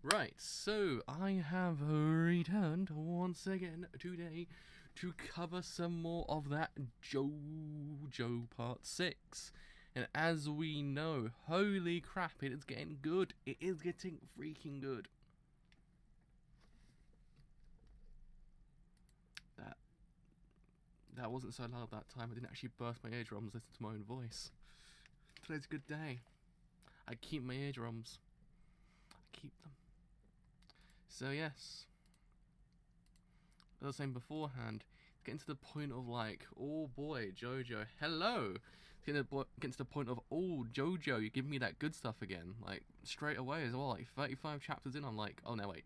Right, so I have returned once again today to cover some more of that JoJo Part 6. And as we know, holy crap, it is getting good. It is getting freaking good. That wasn't so loud that time. I didn't actually burst my eardrums listening to my own voice. Today's a good day. I keep my eardrums. I keep them. So yes, as I was saying beforehand, it's getting to the point of like, oh boy, JoJo, hello. It's getting to the point of, oh JoJo, you're giving me that good stuff again, like straight away as well. Like 35 chapters in, I'm like, oh no wait,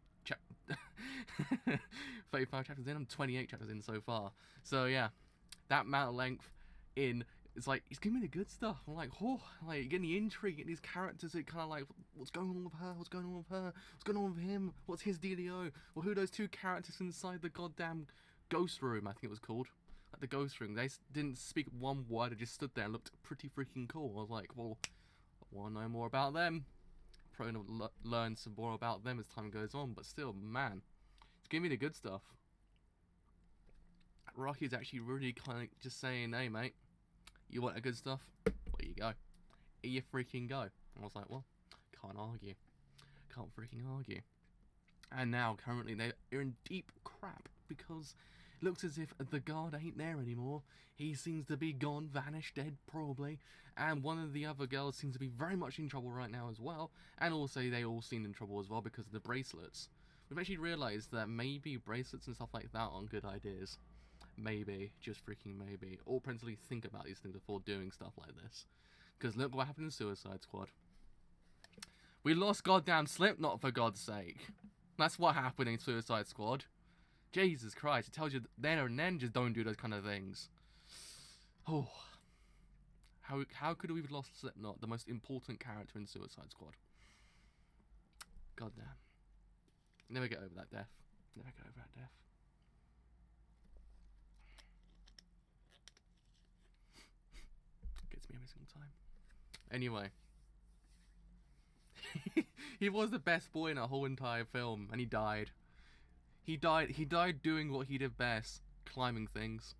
35 chapters in, I'm 28 chapters in so far. So yeah, that amount of length in. It's like, he's giving me the good stuff. I'm like, oh, like, you're getting the intrigue, getting these characters that kind of like, what's going on with her? What's going on with her? What's going on with him? What's his dealio? Well, who are those two characters inside the goddamn ghost room, I think it was called? Like, the ghost room. They didn't speak one word, they just stood there and looked pretty freaking cool. I was like, well, I want to know more about them. Probably going to learn some more about them as time goes on, but still, man, it's giving me the good stuff. Rocky's actually really kind of just saying, hey, mate, you want the good stuff? Well, you go. Here you freaking go. And I was like, well, can't argue. Can't freaking argue. And now, currently, they're in deep crap because it looks as if the guard ain't there anymore. He seems to be gone, vanished, dead, probably. And one of the other girls seems to be very much in trouble right now as well. And also, they all seem in trouble as well because of the bracelets. We've actually realised that maybe bracelets and stuff like that aren't good ideas. Maybe, just freaking maybe. Or principally think about these things before doing stuff like this. Because look what happened in Suicide Squad. We lost goddamn Slipknot, for God's sake. That's what happened in Suicide Squad. Jesus Christ, it tells you then and then just don't do those kind of things. Oh. How could we have lost Slipknot, the most important character in Suicide Squad? Goddamn. Never get over that death. Never get over that death. Gets me every single time. Anyway. He was the best boy in a whole entire film, and he died. He died doing what he did best, climbing things.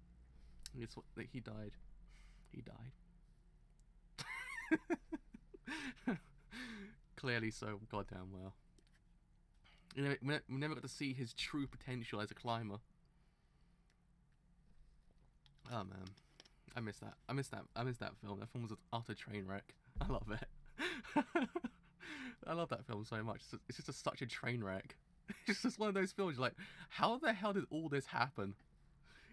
It's what he died. He died. Clearly so, goddamn well. You know, we never got to see his true potential as a climber. Oh man. I miss that. I miss that film. That film was an utter train wreck. I love it. I love that film so much. It's just such a train wreck. It's just one of those films. You're like, how the hell did all this happen?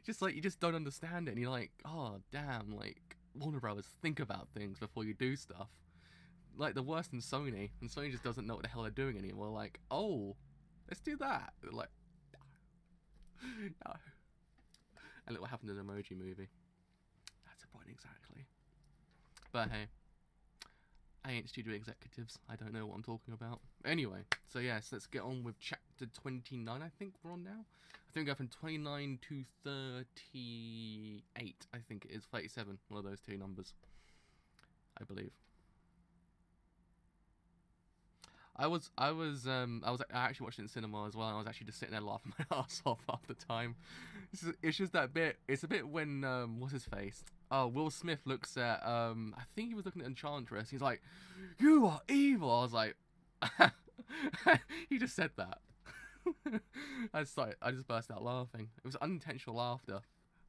Just like you just don't understand it, and you're like, oh damn, like Warner Brothers, think about things before you do stuff. Like the worst in Sony, and Sony just doesn't know what the hell they're doing anymore. Like, oh, let's do that. They're like, no. And look what happened in the Emoji Movie. That's the point exactly. But hey, I ain't studio executives. I don't know what I'm talking about. Anyway, so yes, let's get on with chapter 29, I think we're on now. I think we go from 29 to 38, I think it is. 37, one of those two numbers. I believe. I actually watched it in cinema as well, and I was actually just sitting there laughing my ass off half the time. It's just that bit. It's a bit when what's his face? Oh, Will Smith looks at I think he was looking at Enchantress. He's like, "You are evil." I was like, he just said that. I just burst out laughing. It was unintentional laughter,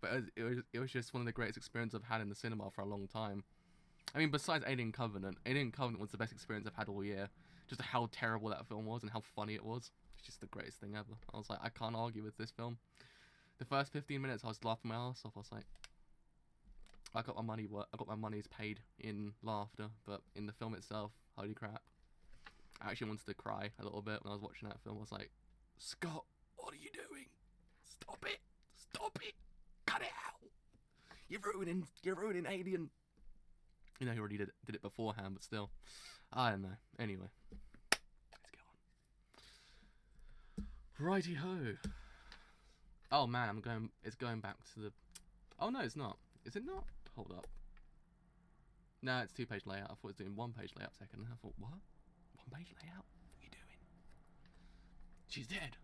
but it was just one of the greatest experiences I've had in the cinema for a long time. I mean, besides Alien Covenant was the best experience I've had all year. Just how terrible that film was and how funny it was. It's just the greatest thing ever. I was like, I can't argue with this film. The first 15 minutes, I was laughing my ass off. I was like, I got my money's paid in laughter, but in the film itself, holy crap. I actually wanted to cry a little bit when I was watching that film. I was like, Scott, what are you doing? Stop it! Stop it! Cut it out! You're ruining Alien. You know, he already did it beforehand, but still. I don't know. Anyway. Let's get on. Righty-ho. Oh, man, it's going back to the... Oh, no, it's not. Is it not? Hold up. No, it's 2-page layout. I thought it was doing 1-page layout second. I thought, what? 1-page layout? What are you doing? She's dead.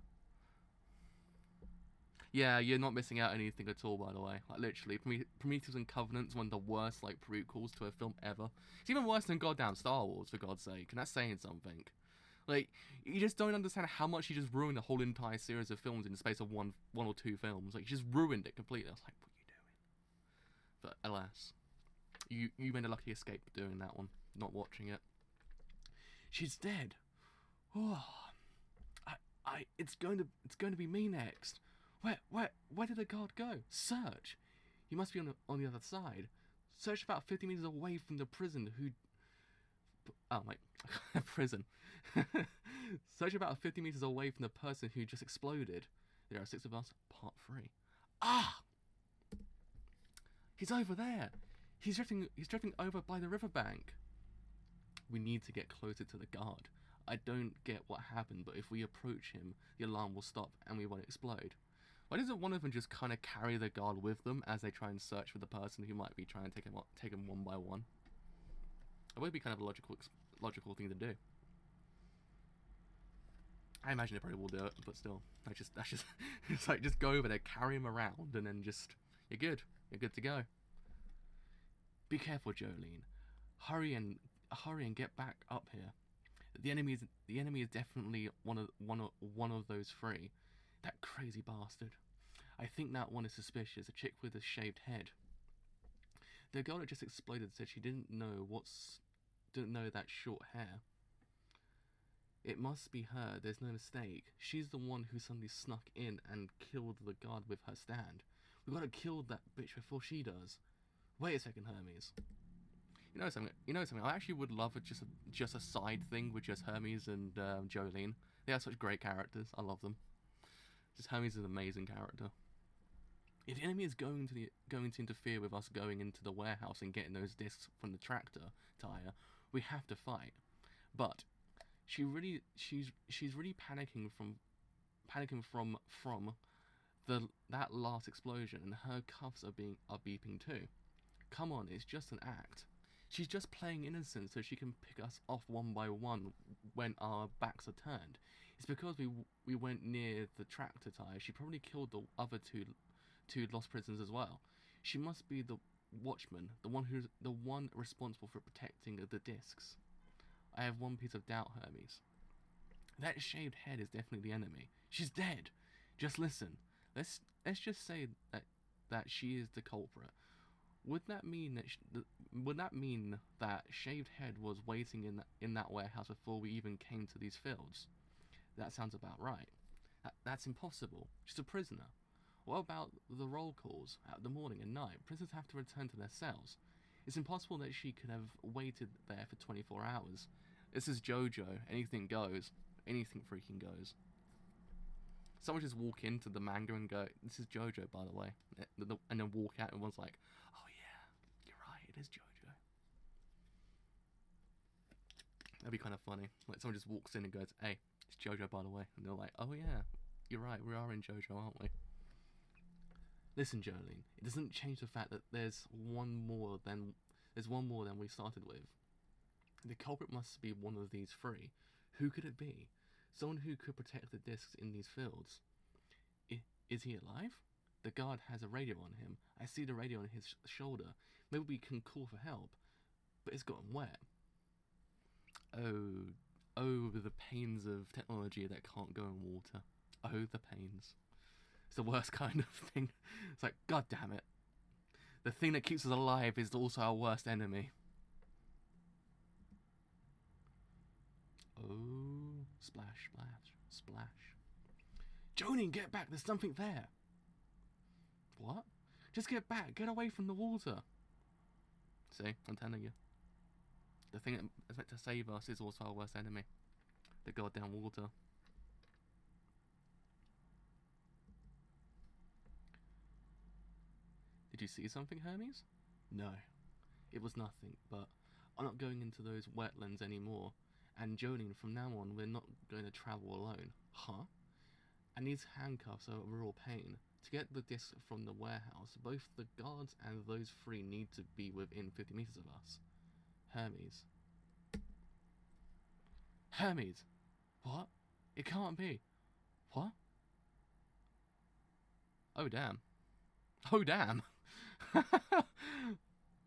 Yeah, you're not missing out anything at all, by the way. Like, literally, Prometheus and Covenant's one of the worst, like, prequels to a film ever. It's even worse than goddamn Star Wars, for God's sake, and that's saying something. Like, you just don't understand how much he just ruined the whole entire series of films in the space of one or two films. Like, he just ruined it completely. I was like, what are you doing? But alas, you made a lucky escape doing that one, not watching it. She's dead. Oh, it's going to be me next. Where did the guard go? Search. He must be on the other side. Search about 50 meters away from the prison who... Oh, my... prison. Search about 50 meters away from the person who just exploded. There are 6 of us, part 3. Ah! He's over there. He's drifting over by the riverbank. We need to get closer to the guard. I don't get what happened, but if we approach him, the alarm will stop and we won't explode. Why doesn't one of them just kind of carry the guard with them as they try and search for the person who might be trying to take him one by one? It would be kind of a logical thing to do. I imagine they probably will do it, but still, that's just it's like just go over there, carry him around, and then just you're good to go. Be careful, Jolene. Hurry and get back up here. The enemy is definitely one of those 3. That crazy bastard. I think that one is suspicious. A chick with a shaved head. The girl that just exploded said she didn't know that short hair. It must be her. There's no mistake. She's the one who suddenly snuck in and killed the guard with her stand. We've got to kill that bitch before she does. Wait a second, Hermes. You know something. I actually would love just a side thing with just Hermes and Jolene. They are such great characters. I love them. Just Hermes is an amazing character. If the enemy is going to interfere with us going into the warehouse and getting those discs from the tractor tire, we have to fight. But she's really panicking from that last explosion, and her cuffs are beeping too. Come on, it's just an act. She's just playing innocent so she can pick us off one by one when our backs are turned. It's because we went near the tractor tire. She probably killed the other two lost prisoners as well. She must be the watchman, the one responsible for protecting the discs. I have one piece of doubt, Hermes. That shaved head is definitely the enemy. She's dead. Just listen. Let's just say that she is the culprit. Would that mean that shaved head was waiting in that warehouse before we even came to these fields? That sounds about right. That's impossible. She's a prisoner. What about the roll calls at the morning and night? Prisoners have to return to their cells. It's impossible that she could have waited there for 24 hours. This is JoJo. Anything goes. Anything freaking goes. Someone just walk into the manga and go, "This is JoJo, by the way," and then walk out and one's like, "Oh yeah, you're right, it is JoJo." That'd be kind of funny. Like someone just walks in and goes, "Hey, it's JoJo, by the way," and they're like, "Oh yeah, you're right, we are in JoJo, aren't we?" Listen, Jolene, it doesn't change the fact that there's one more than we started with. The culprit must be one of these 3. Who could it be? Someone who could protect the discs in these fields. Is he alive? The guard has a radio on him. I see the radio on his shoulder. Maybe we can call for help. But it's gotten wet. Oh, the pains of technology that can't go in water. Oh, the pains. It's the worst kind of thing. It's like, God damn it. The thing that keeps us alive is also our worst enemy. Oh, splash, splash, splash. Jolene, get back, there's something there. What? Just get back, get away from the water. See, I'm telling you. The thing that is meant to save us is also our worst enemy. The goddamn water. Did you see something, Hermes? No. It was nothing, but I'm not going into those wetlands anymore. And Jolene, from now on, we're not going to travel alone. Huh? And these handcuffs are a real pain. To get the disc from the warehouse, both the guards and those 3 need to be within 50 meters of us. Hermes. Hermes! What? It can't be. What? Oh, damn. Oh, damn.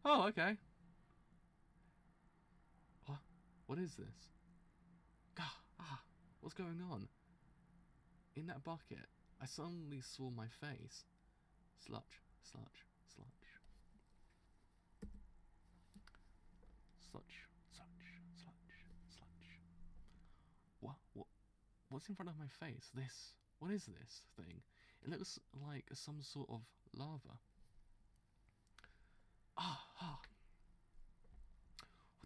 Oh, okay. What? What is this? What's going on? In that bucket, I suddenly saw my face. Sludge, sludge, sludge. Sludge, sludge, sludge, sludge. What's in front of my face? What is this thing? It looks like some sort of lava. What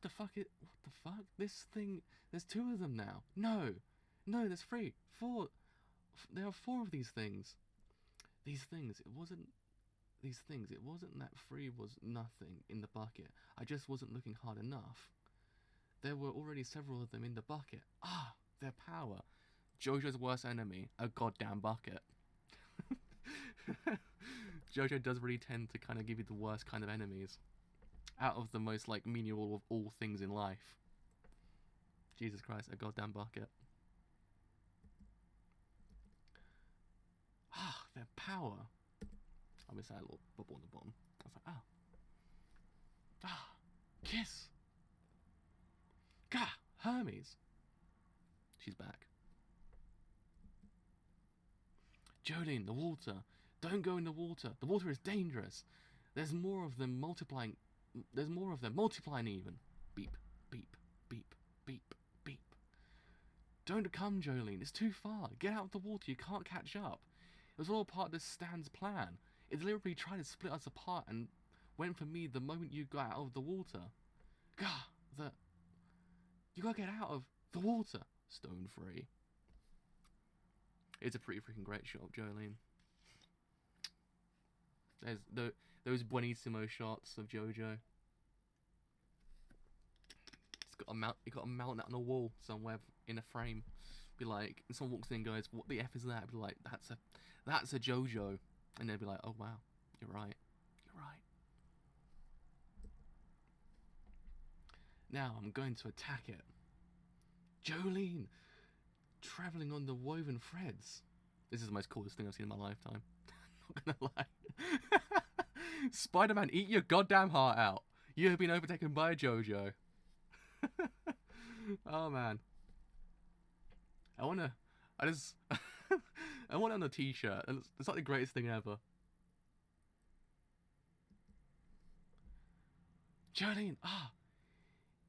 the fuck? What the fuck? This thing. There's 2 of them now. No, there's 3, 4. There are 4 of these things. These things. It wasn't that 3 was nothing in the bucket. I just wasn't looking hard enough. There were already several of them in the bucket. Their power. JoJo's worst enemy, a goddamn bucket. JoJo does really tend to kind of give you the worst kind of enemies. Out of the most, like, menial of all things in life. Jesus Christ, a goddamn bucket. Their power. I missed that little bubble on the bottom. I was like, kiss. Gah, Hermes. She's back. Jolene, the water. Don't go in the water. The water is dangerous. There's more of them multiplying. There's more of them multiplying even. Beep, beep, beep, beep, beep. Don't come, Jolene. It's too far. Get out of the water. You can't catch up. It was all part of this Stan's plan. It deliberately tried to split us apart and went for me the moment you got out of the water. Gah, you gotta get out of the water. Stone free. It's a pretty freaking great shot of Jolene. There's those buenissimo shots of JoJo. It got a mount on a wall somewhere in a frame. Be like, and someone walks in and goes, "What the F is that?" I'd be like, "That's a JoJo," and they'd be like, "Oh wow, you're right, you're right." Now I'm going to attack it. Jolene, traveling on the woven threads. This is the most coolest thing I've seen in my lifetime. Not gonna lie. Spider-Man, eat your goddamn heart out. You have been overtaken by a JoJo. Oh man. I want it on a t-shirt. It's like the greatest thing ever. Jolene,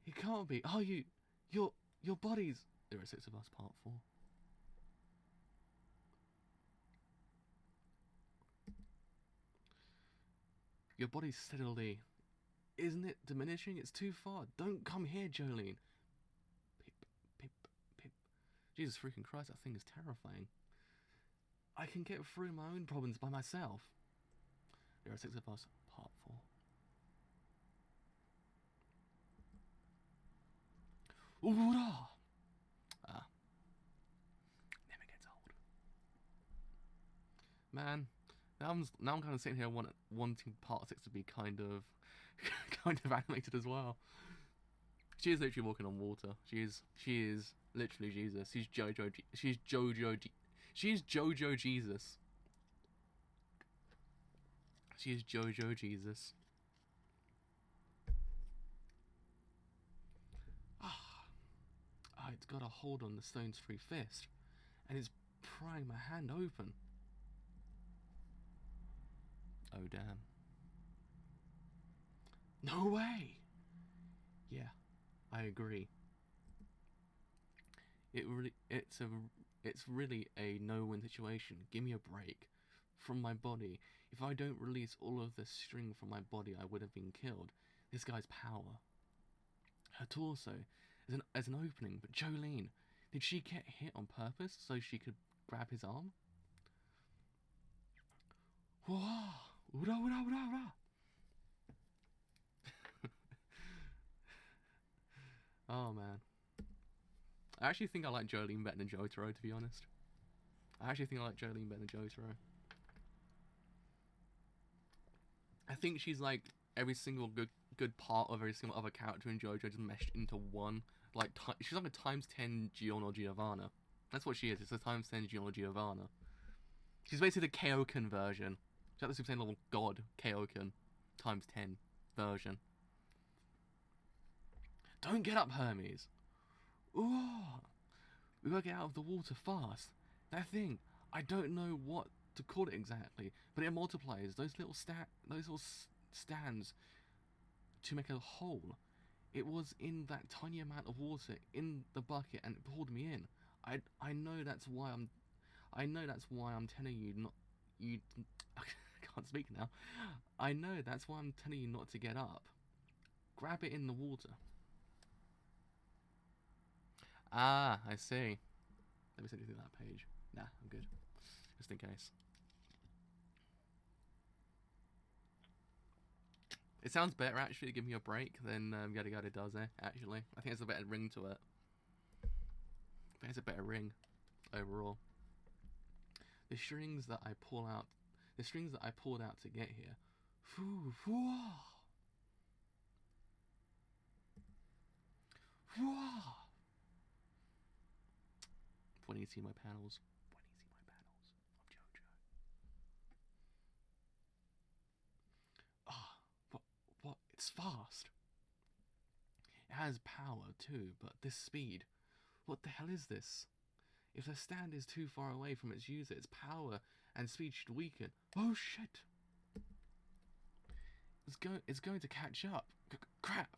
it can't be. Your body's... There are 6 of us, part 4. Your body's steadily... Isn't it diminishing? It's too far. Don't come here, Jolene. Pip, pip, pip. Jesus freaking Christ, that thing is terrifying. I can get through my own problems by myself. There are 6 of us, part 4. Oorah! Never gets old. Man, now I'm kind of sitting here wanting part 6 to be kind of animated as well. She is literally walking on water. She is literally Jesus. She's JoJo. She's JoJo Jesus. She is JoJo Jesus. It's got a hold on the stone's free fist, and it's prying my hand open. Oh damn. No way! Yeah, I agree. It's really a no-win situation. Give me a break. From my body. If I don't release all of the string from my body, I would have been killed. This guy's power. Her torso as an opening, but Jolene, did she get hit on purpose so she could grab his arm? Whoa! Ura, ura, ura, ura. Oh man. I actually think I like Jolene better than Jotaro, to be honest. I actually think I like Jolene better than Jotaro. I think she's like every single good part of every single other character in JoJo just meshed into one. Like she's like a times 10 Gion or Giovanna. That's what she is. It's a times 10 Giovanna. She's basically the Kaoken version. She's like the Super Saiyan level god Kaoken times 10 version. Don't get up, Hermes. Ooh, we gotta get out of the water fast. That thing, I don't know what to call it exactly, but it multiplies those little stands to make a hole. It was in that tiny amount of water in the bucket, and it pulled me in. I know that's why I'm telling you not you. I can't speak now. I know that's why I'm telling you not to get up. Grab it in the water. Ah, I see. Let me send you through that page. Nah, I'm good. Just in case. It sounds better actually, give me a break than Yada Yada does actually. I think it's a better ring to it. I think it's a better ring overall. The strings that I pulled out to get here. When you see my panels. Of JoJo. What? It's fast. It has power too, but this speed. What the hell is this? If the stand is too far away from its user, its power and speed should weaken. Oh shit! It's going to catch up. Crap!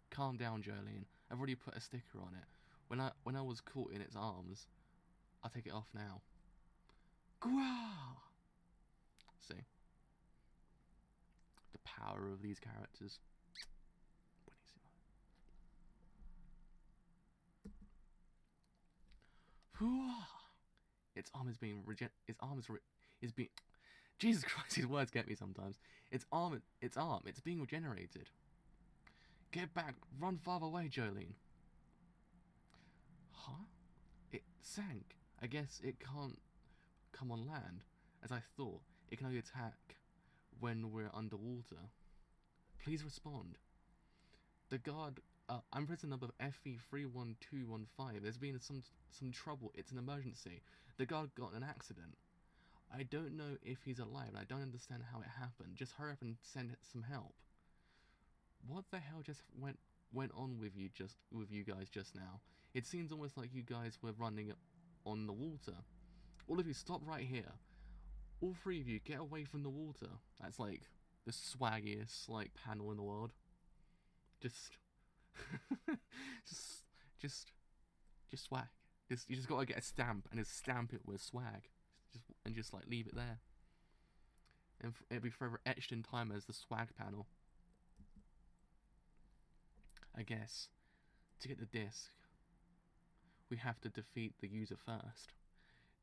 Calm down, Jolene. I've already put a sticker on it. When I was caught in its arms, I'll take it off now. Gwah! See? The power of these characters. Its arm is being Jesus Christ, these words get me sometimes. It's being regenerated. Get back, run farther away, Jolene. Huh? It sank. I guess it can't come on land, as I thought. It can only attack when we're underwater. Please respond. The guard, I'm prison number FE31215. There's been some trouble. It's an emergency. The guard got in an accident. I don't know if he's alive, and I don't understand how it happened. Just hurry up and send some help. What the hell just went on with you guys just now? It seems almost like you guys were running on the water. All of you, stop right here. All three of you, get away from the water. That's like the swaggiest like panel in the world. Just swag. You just gotta get a stamp and just stamp it with swag, just like leave it there, and it'll be forever etched in time as the swag panel. I guess to get the disc, we have to defeat the user first.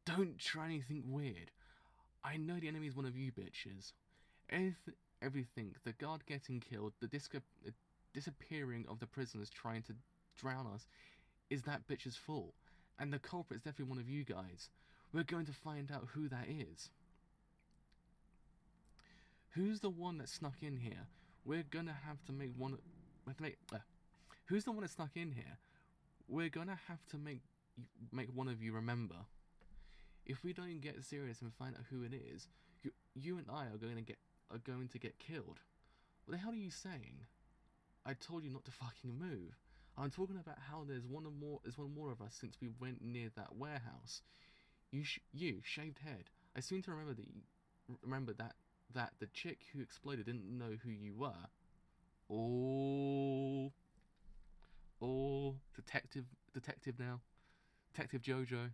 Don't try anything weird. I know the enemy's one of you bitches. Everything, the guard getting killed, the disappearing of the prisoners trying to drown us, is that bitch's fault. And the culprit's definitely one of you guys. We're going to find out who that is. Who's the one that snuck in here? We're gonna have to make one. Who's the one that snuck in here? We're gonna have to make one of you remember. If we don't get serious and find out who it is, you and I are going to get killed. What the hell are you saying? I told you not to fucking move. I'm talking about how there's one more of us since we went near that warehouse. You shaved head. I seem to remember that the chick who exploded didn't know who you were. Oh, detective now, Detective JoJo.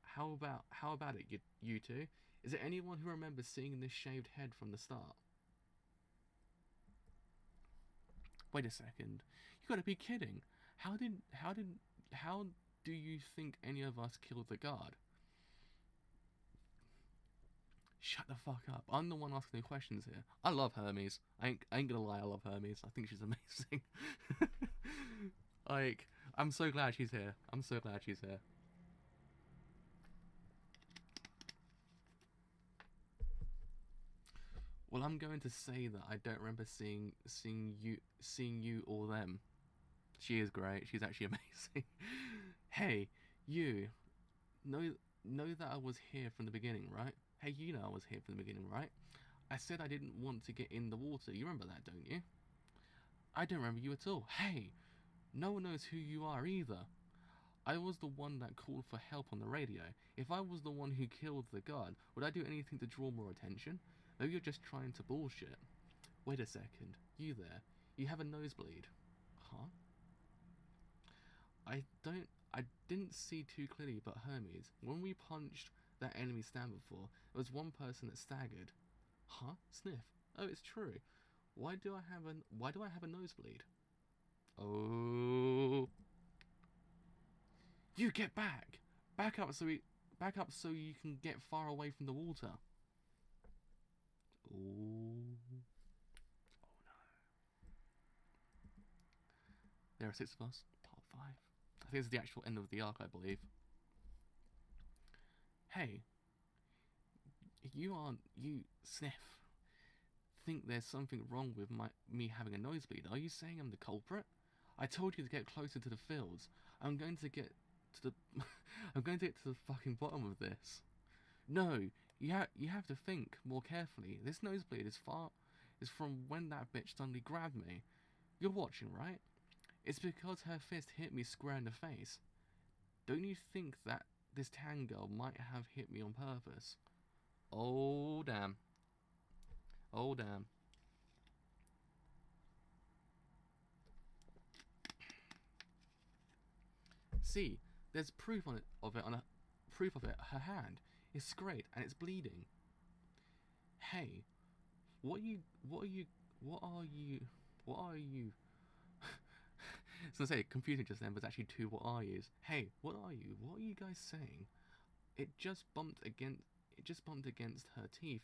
How about it, you two? Is there anyone who remembers seeing this shaved head from the start? Wait a second. You gotta be kidding. How do you think any of us killed the guard? Shut the fuck up. I'm the one asking the questions here. I love Hermes. I ain't gonna lie, I love Hermes. I think she's amazing. Like, I'm so glad she's here. Well, I'm going to say that I don't remember seeing you or them. She is great. She's actually amazing. Hey, you. know that I was here from the beginning, right? Hey, you know I was here from the beginning, right? I said I didn't want to get in the water. You remember that, don't you? I don't remember you at all. Hey, no one knows who you are either. I was the one that called for help on the radio. If I was the one who killed the guard, would I do anything to draw more attention? Maybe you're just trying to bullshit. Wait a second. You there. You have a nosebleed. Huh? I didn't see too clearly, but Hermes, when we punched that enemy stand before, there was one person that staggered. Huh? Sniff. Oh, it's true. Why do I have a nosebleed? Oh. You get back. Back up so you can get far away from the water. Oh. Oh no. There are 6 of us. Part 5. I think this is the actual end of the arc, I believe. Hey. You Sniff, think there's something wrong with me having a nosebleed. Are you saying I'm the culprit? I told you to get closer to the fields. I'm going to get to the I'm going to get to the fucking bottom of this. No, you have to think more carefully. This nosebleed is from when that bitch suddenly grabbed me. You're watching, right? It's because her fist hit me square in the face. Don't you think that this tan girl might have hit me on purpose? Oh damn. Oh damn. See, there's proof of it. Her hand is scraped and it's bleeding. Hey, what are you? So I say confusing just then, but it's actually 2 what are yous. Hey, what are you? What are you guys saying? It just bumped against her teeth,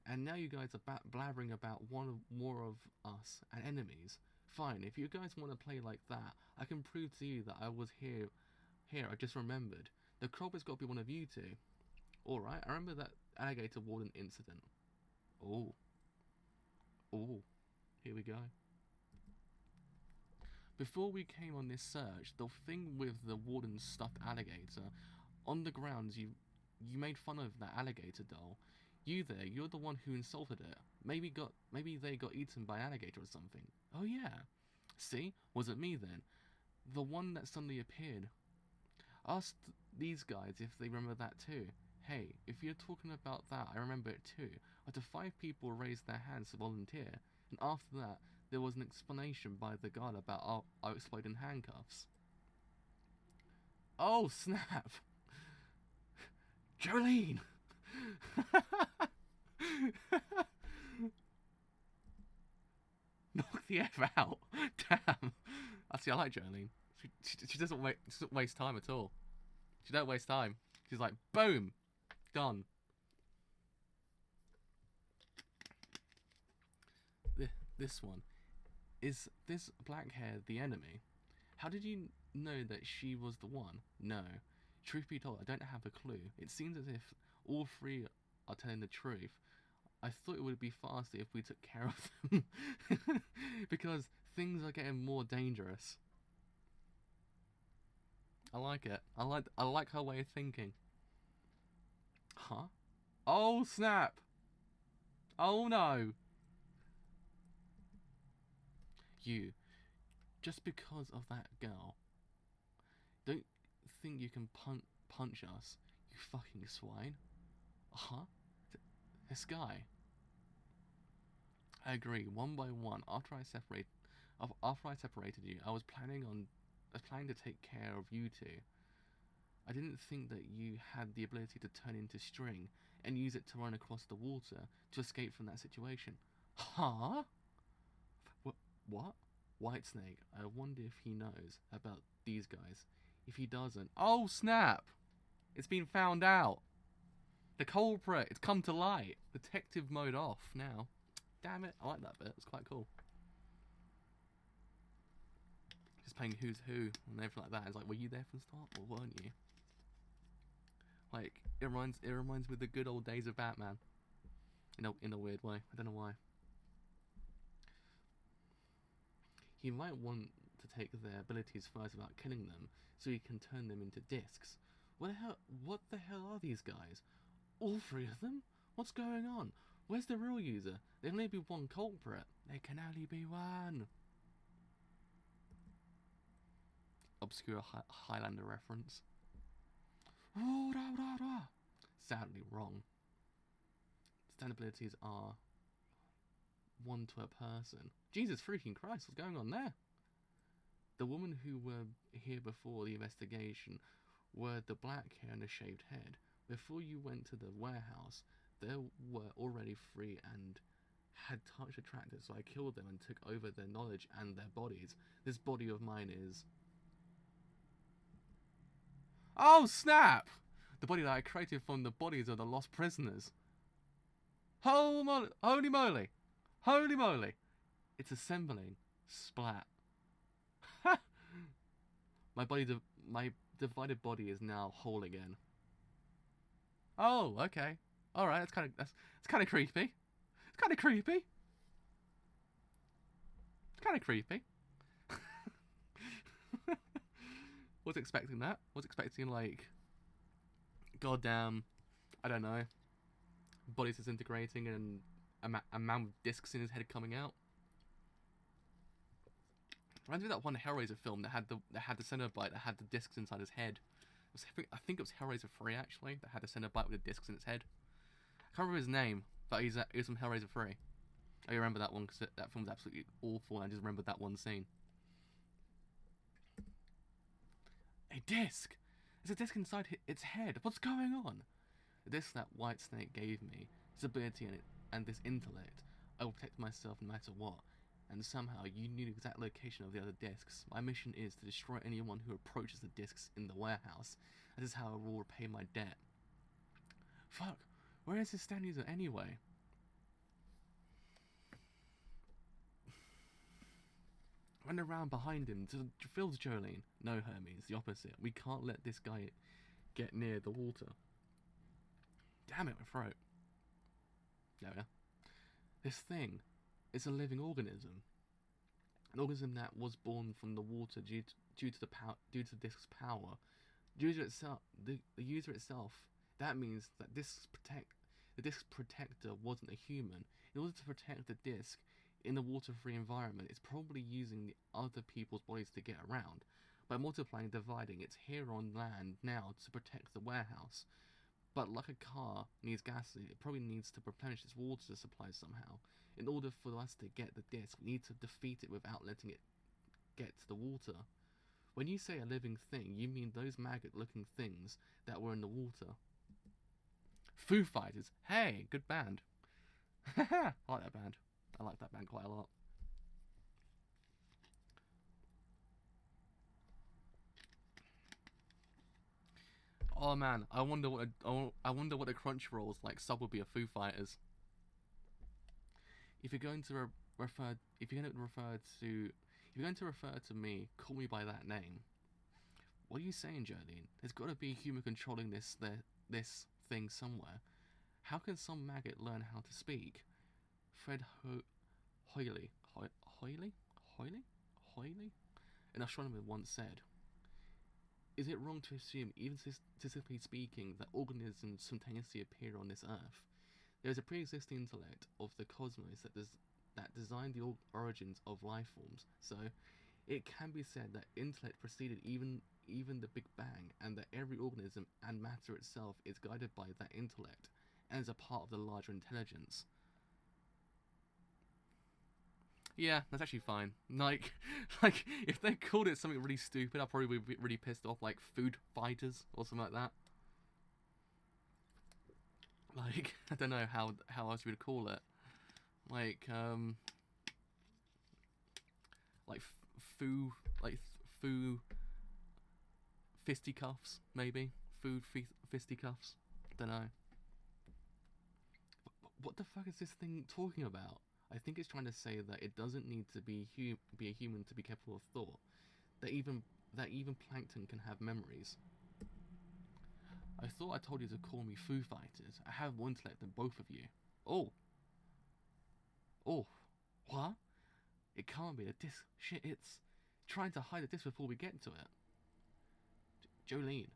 and now you guys are blabbering about more of us and enemies. Fine, if you guys want to play like that, I can prove to you that I was here. I just remembered. The culprit's got to be one of you two. Alright, I remember that alligator warden incident. Oh. Oh. Here we go. Before we came on this search, the thing with the warden's stuffed alligator, on the grounds you made fun of that alligator doll. You're the one who insulted it. Maybe they got eaten by an alligator or something. Oh yeah. See? Was it me then? The one that suddenly appeared. Ask these guys if they remember that too. Hey, if you're talking about that, I remember it too. After 5 people raised their hands to volunteer, and after that, there was an explanation by the guard about our exploding handcuffs. Oh snap! Jolene! Knock the F out! Damn! I like Jolene. She doesn't waste time at all. She don't waste time. She's like, boom! Done. This one. Is this black hair the enemy? How did you know that she was the one? No. Truth be told, I don't have a clue. It seems as if all 3 are telling the truth. I thought it would be faster if we took care of them. Because things are getting more dangerous. I like it. I like her way of thinking. Huh? Oh snap! Oh no! You, just because of that girl, don't think you can punch us, you fucking swine. Huh? This guy. I agree. One by one, after I separated you, I was planning to take care of you two. I didn't think that you had the ability to turn into string and use it to run across the water to escape from that situation. Huh? What? Whitesnake, I wonder if he knows about these guys. If he doesn't... Oh, snap! It's been found out. The culprit, it's come to light. Detective mode off now. Damn it, I like that bit. It's quite cool. Just playing Who's Who and everything like that. It's like, were you there from the start or weren't you? Like, it reminds me of the good old days of Batman. In a weird way. I don't know why. He might want to take their abilities first without killing them, so he can turn them into discs. What the hell are these guys? All three of them? What's going on? Where's the real user? There can only be one culprit. There can only be one. Obscure Highlander reference. Sadly wrong. Stand abilities are one to a person. Jesus freaking Christ, what's going on there? The women who were here before the investigation were the black hair and the shaved head. Before you went to the warehouse, they were already free and had touch attractors, so I killed them and took over their knowledge and their bodies. This body of mine is... Oh, snap! The body that I created from the bodies of the lost prisoners. Holy moly! Holy moly! It's assembling. Splat. My divided body is now whole again. Oh, okay. All right. That's kind of creepy. It's kind of creepy. It's kind of creepy. Was expecting that. Was expecting like, goddamn, I don't know, bodies disintegrating and a man with discs in his head coming out. Reminds me of that one Hellraiser film that had the Cenobite that had the discs inside his head. I think it was Hellraiser 3 actually that had a Cenobite with the discs in its head. I can't remember his name, but he was from Hellraiser 3. I remember that one because that film was absolutely awful, and I just remembered that one scene. A disc! There's a disc inside its head. What's going on? The disc that White Snake gave me, this ability and this intellect, I will protect myself no matter what. And somehow you knew the exact location of the other discs. My mission is to destroy anyone who approaches the discs in the warehouse. That is how I will repay my debt. Fuck, where is this stand user anyway? Run around behind him to Phil's Jolene. No, Hermes, the opposite. We can't let this guy get near the water. Damn it, my throat. There we are. This thing is a living organism. An organism that was born from the water due to the disc's power. Due to itself, the user itself. That means that the disc's protector wasn't a human. In order to protect the disc in the water-free environment, it's probably using the other people's bodies to get around. By multiplying and dividing, it's here on land now to protect the warehouse. But like a car needs gasoline, it probably needs to replenish its water supply somehow. In order for us to get the disc, we need to defeat it without letting it get to the water. When you say a living thing, you mean those maggot-looking things that were in the water. Foo Fighters. Hey, good band. I like that band. I like that band quite a lot. Oh man, I wonder what the Crunchroll's like sub would be of Foo Fighters. If you're going to refer to me, call me by that name. What are you saying, Jolene? There's got to be a human controlling this thing somewhere. How can some maggot learn how to speak? Fred Hoyle, an astronomer once said, "Is it wrong to assume, even statistically speaking, that organisms spontaneously appear on this Earth? There is a pre-existing intellect of the cosmos that designed the origins of life forms. So, it can be said that intellect preceded even the Big Bang, and that every organism and matter itself is guided by that intellect, and is a part of the larger intelligence." Yeah, that's actually fine. Like if they called it something really stupid, I'd probably be really pissed off, like Food Fighters or something like that. Like, I don't know how else we would call it. Like foo fisticuffs, maybe. Food fisticuffs. Don't know. What the fuck is this thing talking about? I think it's trying to say that it doesn't need to be a human to be capable of thought. That even plankton can have memories. I thought I told you to call me Foo Fighters. I have more intellect than both of you. Oh. What? It can't be the disc. Shit, it's trying to hide the disc before we get to it. Jolene.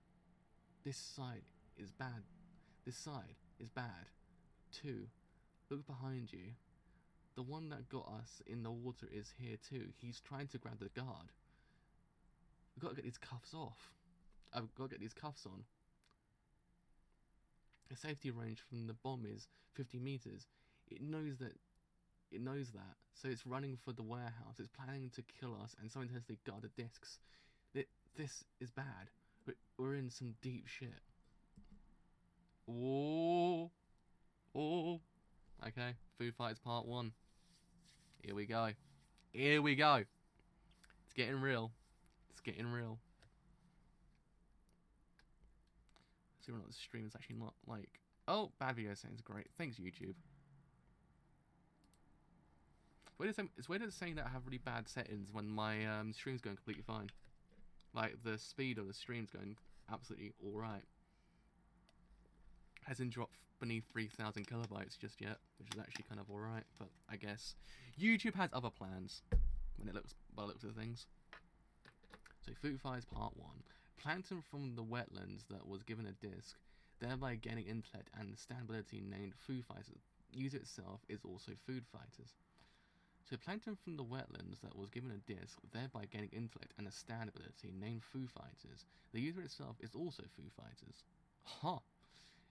This side is bad. This side is bad. 2. Look behind you. The one that got us in the water is here too. He's trying to grab the guard. We've got to get these cuffs off. I've got to get these cuffs on. The safety range from the bomb is 50 meters. It knows that. So it's running for the warehouse. It's planning to kill us and simultaneously guard the discs. This is bad. We're in some deep shit. Oh. Okay, Foo Fighters Part 1. Here we go. It's getting real. See whether or not the stream is actually not like... Oh, bad video settings, great. Thanks, YouTube. It's weird it's saying that I have really bad settings when my stream's going completely fine. Like, the speed of the stream's going absolutely alright. Hasn't dropped beneath 3,000 kilobytes just yet, which is actually kind of alright, but I guess YouTube has other plans when it looks by the looks of things. So Foo Fighters Part 1. Plankton from the wetlands that was given a disc, thereby gaining intellect and standability named Foo Fighters. User itself is also Food Fighters. So plankton from the wetlands that was given a disc, thereby gaining intellect and a standability named Foo Fighters. The user itself is also Foo Fighters. Huh.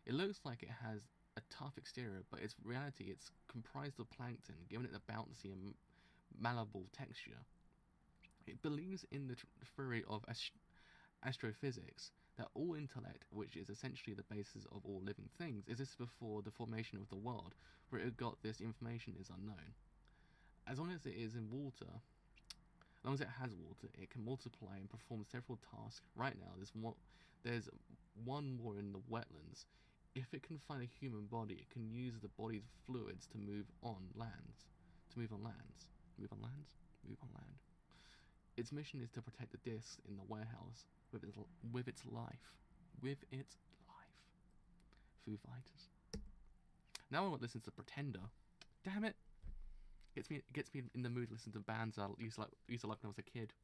It looks like it has a tough exterior, but in reality it's comprised of plankton, giving it a bouncy and malleable texture. It believes in the theory of astrophysics, that all intellect, which is essentially the basis of all living things, exists before the formation of the world. Where it got this information is unknown. As long as it is in water, as long as it has water, it can multiply and perform several tasks. Right now, there's one more in the wetlands. If it can find a human body, it can use the body's fluids to move on land. Its mission is to protect the discs in the warehouse with its life. Foo Fighters. Now I want to listen to Pretender. Damn it! It gets me in the mood to listen to bands I used to like when I was a kid.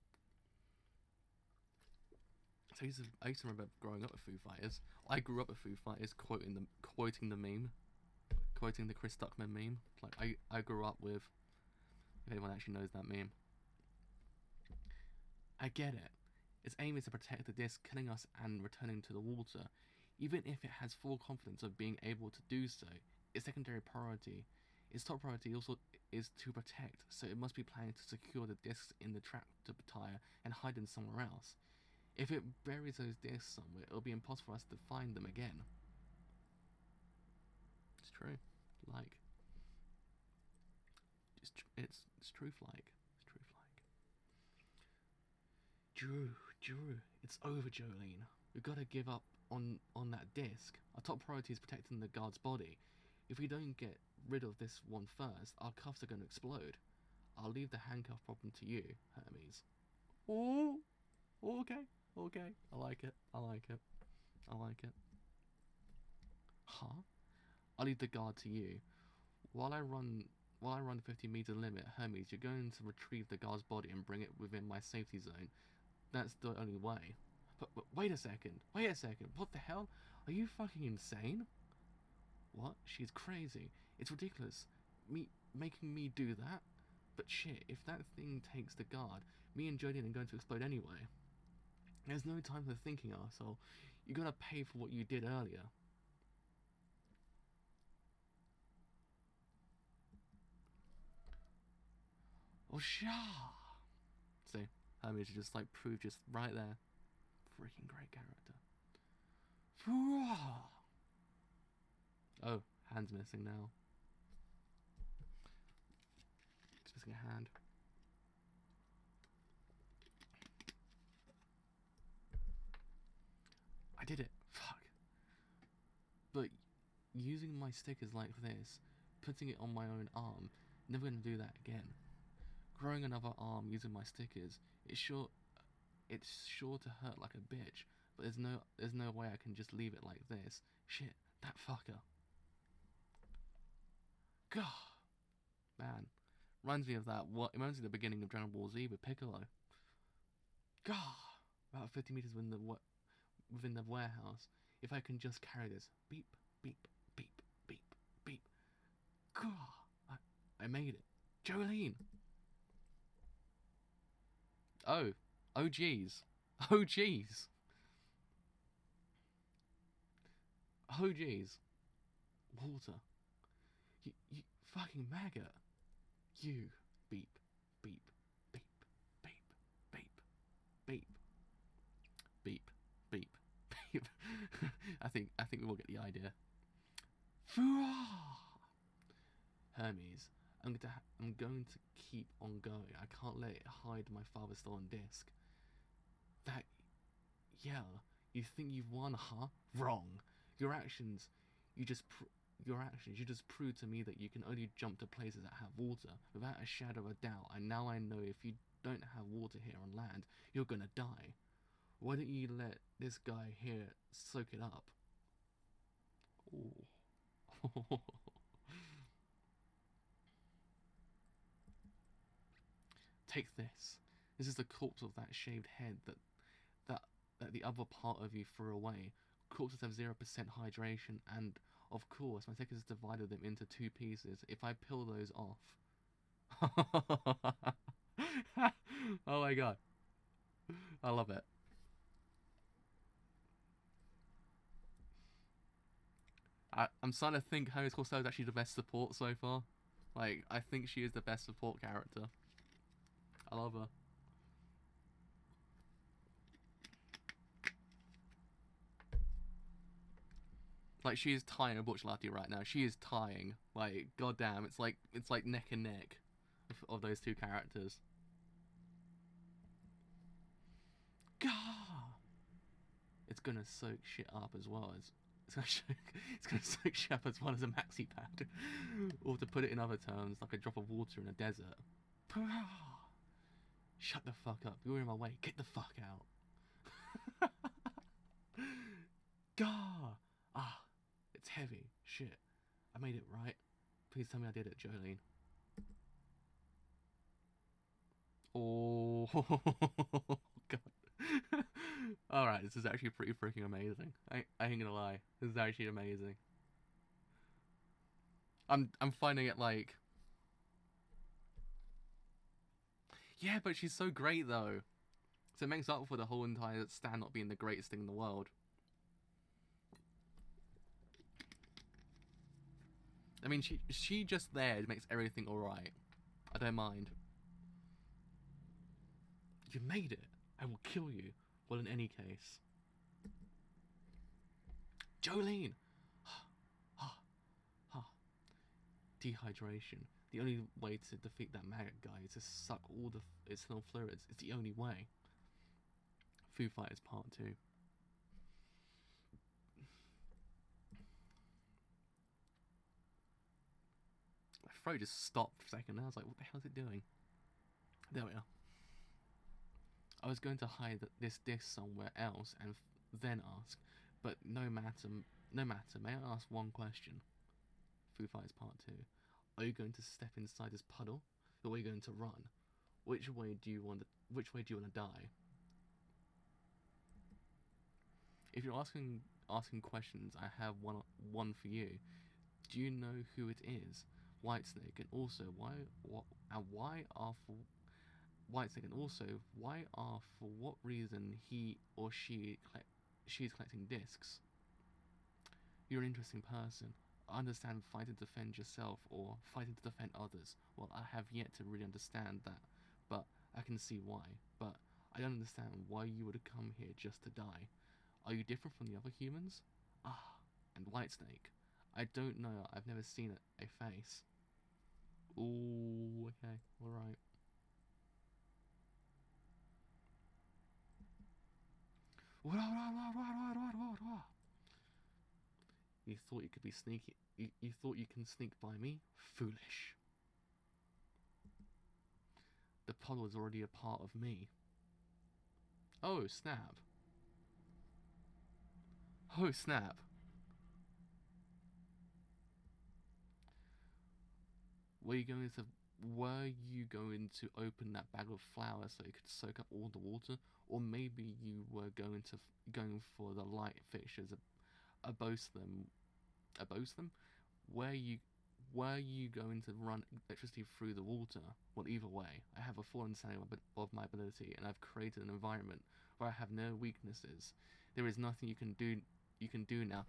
So I used to remember growing up with Foo Fighters. I grew up with Foo Fighters, quoting the meme, quoting the Chris Stuckman meme. Like I grew up with. If anyone actually knows that meme, I get it. Its aim is to protect the disc, killing us and returning to the water. Even if it has full confidence of being able to do so, its top priority also is to protect, so it must be planning to secure the discs in the tractor tire and hide them somewhere else. If it buries those discs somewhere, it'll be impossible for us to find them again. It's true. It's truth-like. Drew, it's over, Jolene. We've got to give up on that disc. Our top priority is protecting the guard's body. If we don't get rid of this one first, our cuffs are going to explode. I'll leave the handcuff problem to you, Hermes. Oh, okay. I like it. Huh? I'll leave the guard to you. While I run the 50-meter limit, Hermes, you're going to retrieve the guard's body and bring it within my safety zone. That's the only way. But wait a second. What the hell? Are you fucking insane? What? She's crazy. It's ridiculous. Making me do that? But shit, if that thing takes the guard, me and Jodine are going to explode anyway. There's no time for thinking, arsehole. You gotta pay for what you did earlier. Oh, sure. See, Hermes just like proved just right there. Freaking great character. Oh, hand's missing now. It's missing a hand. I did it. Fuck. But using my stickers like this, putting it on my own arm, never gonna do that again. Growing another arm using my stickers, it's sure to hurt like a bitch, but there's no way I can just leave it like this. Shit, that fucker. God, man, reminds me of that. It reminds me of the beginning of Dragon Ball Z with Piccolo. God, about 50 meters within the warehouse. If I can just carry this. Beep, beep, beep, beep, beep. Gah! I made it. Jolene! Oh. Oh, jeez. Oh, jeez. Oh, jeez. Walter. You fucking maggot. You. Beep, beep, beep, beep, beep, beep, beep, beep, beep. I think we will get the idea. Hermes, I'm going to keep on going. I can't let it hide my father's stolen disc. That, yeah, you think you've won, huh? Wrong. Your actions, you just prove to me that you can only jump to places that have water without a shadow of a doubt. And now I know if you don't have water here on land, you're gonna die. Why don't you let this guy here soak it up? Ooh. Take this. This is the corpse of that shaved head that the other part of you threw away. Corpses have 0% hydration, and of course, my tech has divided them into 2 pieces. If I peel those off, oh my god, I love it. I'm starting to think House Corsair is actually the best support so far. Like, I think she is the best support character. I love her. Like, she is tying a Butchlati right now. She is tying. Like, goddamn, it's like neck and neck of those 2 characters. Gah! It's gonna soak shit up as well as it's gonna soak shit up as well as a maxi pad, or to put it in other terms, like a drop of water in a desert. Shut the fuck up! You're in my way. Get the fuck out. Gah! Ah, it's heavy. Shit. I made it right. Please tell me I did it, Jolene. Oh, god. Alright, this is actually pretty freaking amazing. I ain't gonna lie. This is actually amazing. I'm finding it like... Yeah, but she's so great though. So it makes up for the whole entire stand not being the greatest thing in the world. I mean, she just there makes everything alright. I don't mind. You made it. I will kill you. Well, in any case. Jolene! Dehydration. The only way to defeat that maggot guy is to suck all the internal fluids. It's the only way. Foo Fighters Part 2. My throat just stopped for a second. I was like, what the hell is it doing? There we are. I was going to hide this disc somewhere else and then ask, but no matter. May I ask one question? Foo Fighters Part 2. Are you going to step inside this puddle, or are you going to run? Which way do you want to die? If you're asking questions, I have one for you. Do you know who it is? Whitesnake, and also why for what reason he or she is collecting discs? You're an interesting person. I understand fighting to defend yourself or fighting to defend others. Well, I have yet to really understand that, but I can see why. But I don't understand why you would come here just to die. Are you different from the other humans? Ah, and Whitesnake. I don't know. I've never seen a face. Ooh, okay, alright. You thought you could be sneaky. You thought you can sneak by me? Foolish. The puddle is already a part of me. Oh, snap. Oh, snap. Were you going to were you going to open that bag of flour so it could soak up all the water, or maybe you were going for the light fixtures above them? Were you were you going to run electricity through the water? Well, either way, I have a full understanding of my ability, and I've created an environment where I have no weaknesses. There is nothing you can do. You can do now.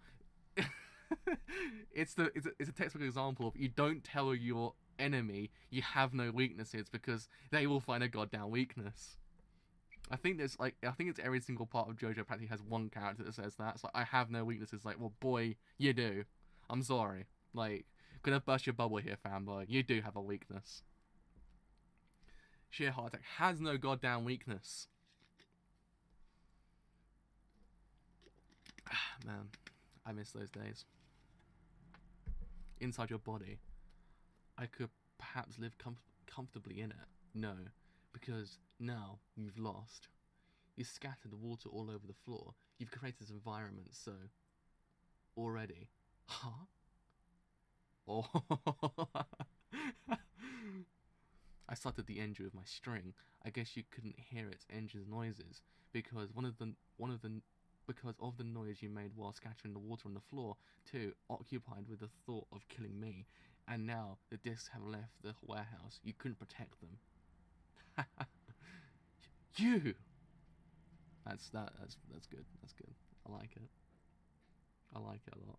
It's a textbook example of you don't tell your enemy you have no weaknesses because they will find a goddamn weakness. I think it's every single part of JoJo practically has one character that says that. It's like, I have no weaknesses. Like, well, boy, you do. I'm sorry. Like, gonna burst your bubble here, fanboy. You do have a weakness. Sheer Heart Attack has no goddamn weakness. Man, I miss those days. Inside your body, I could perhaps live comfortably in it. No, because now you've lost. You scattered the water all over the floor. You've created this environment, so already. Huh? Oh. I started the engine with my string. I guess you couldn't hear its engine's noises because because of the noise you made while scattering the water on the floor, too, occupied with the thought of killing me. And now the discs have left the warehouse. You couldn't protect them. You. That's good. That's good. I like it. I like it a lot.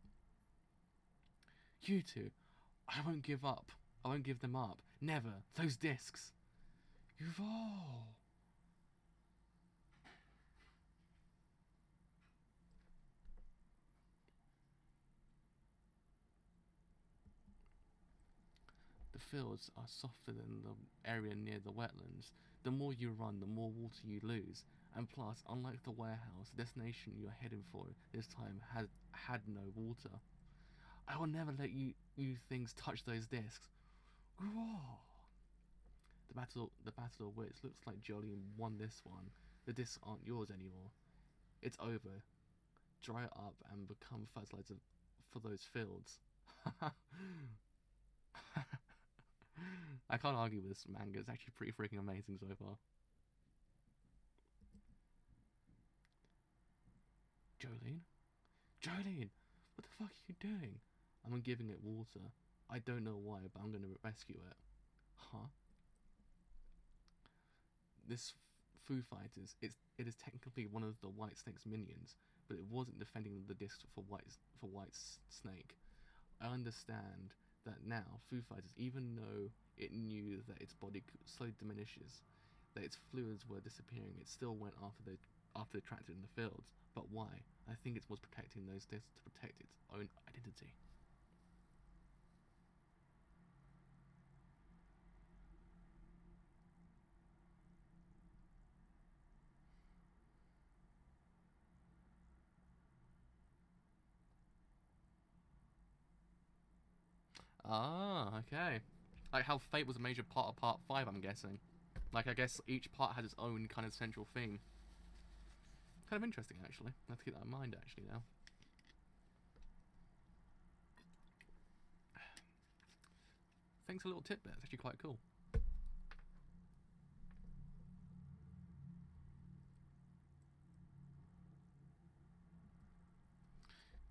You two. I won't give up. I won't give them up. Never. Those discs. You've all. The fields are softer than the area near the wetlands. The more you run, the more water you lose. And plus, unlike the warehouse, the destination you are heading for this time had no water. I will never let you things touch those discs. Whoa. The battle of wits looks like Jolene won this one. The discs aren't yours anymore. It's over. Dry it up and become fertilizer for those fields. I can't argue with this manga. It's actually pretty freaking amazing so far. Jolene? Jolene! What the fuck are you doing? I'm giving it water. I don't know why, but I'm gonna rescue it. Huh? This Foo Fighters, it is technically one of the White Snake's minions, but it wasn't defending the disc for White Snake. I understand that now Foo Fighters, even though it knew that its body slowly diminishes, that its fluids were disappearing, it still went after they tracked it in the fields. But why? I think it was protecting those discs to protect its own identity. Ah, okay. Like how Fate was a major part of Part 5, I'm guessing. Like, I guess each part had its own kind of central theme. Kind of interesting, actually. I have to keep that in mind, actually, now. Thanks for a little tip there. It's actually quite cool.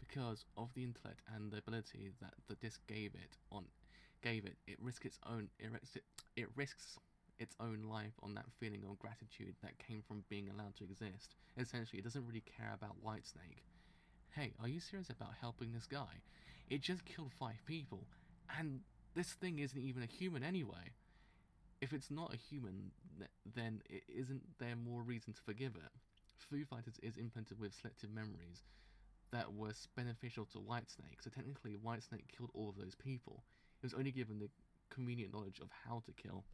Because of the intellect and the ability that the disc gave it, it risks its own life on that feeling of gratitude that came from being allowed to exist. Essentially, it doesn't really care about Whitesnake. Hey, are you serious about helping this guy? It just killed 5 people, and this thing isn't even a human anyway. If it's not a human, then it isn't there more reason to forgive it. Foo Fighters is implanted with selective memories that was beneficial to Whitesnake, so technically Whitesnake killed all of those people. It was only given the convenient knowledge of how to kill.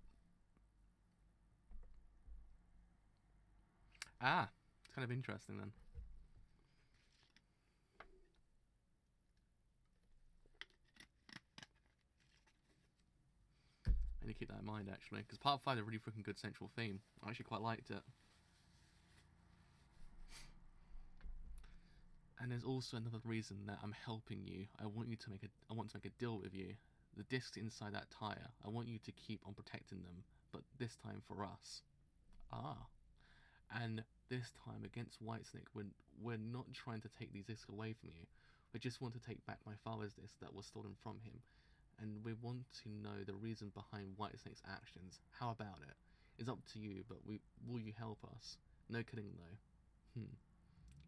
Ah, it's kind of interesting then. I need to keep that in mind, actually, because Part 5 is a really freaking good central theme. I actually quite liked it. And there's also another reason that I'm helping you. I want to make a deal with you. The discs inside that tire, I want you to keep on protecting them, but this time for us. Ah. And this time against Whitesnake, we're not trying to take these discs away from you. We just want to take back my father's disc that was stolen from him. And we want to know the reason behind Whitesnake's actions. How about it? It's up to you, but will you help us? No kidding though.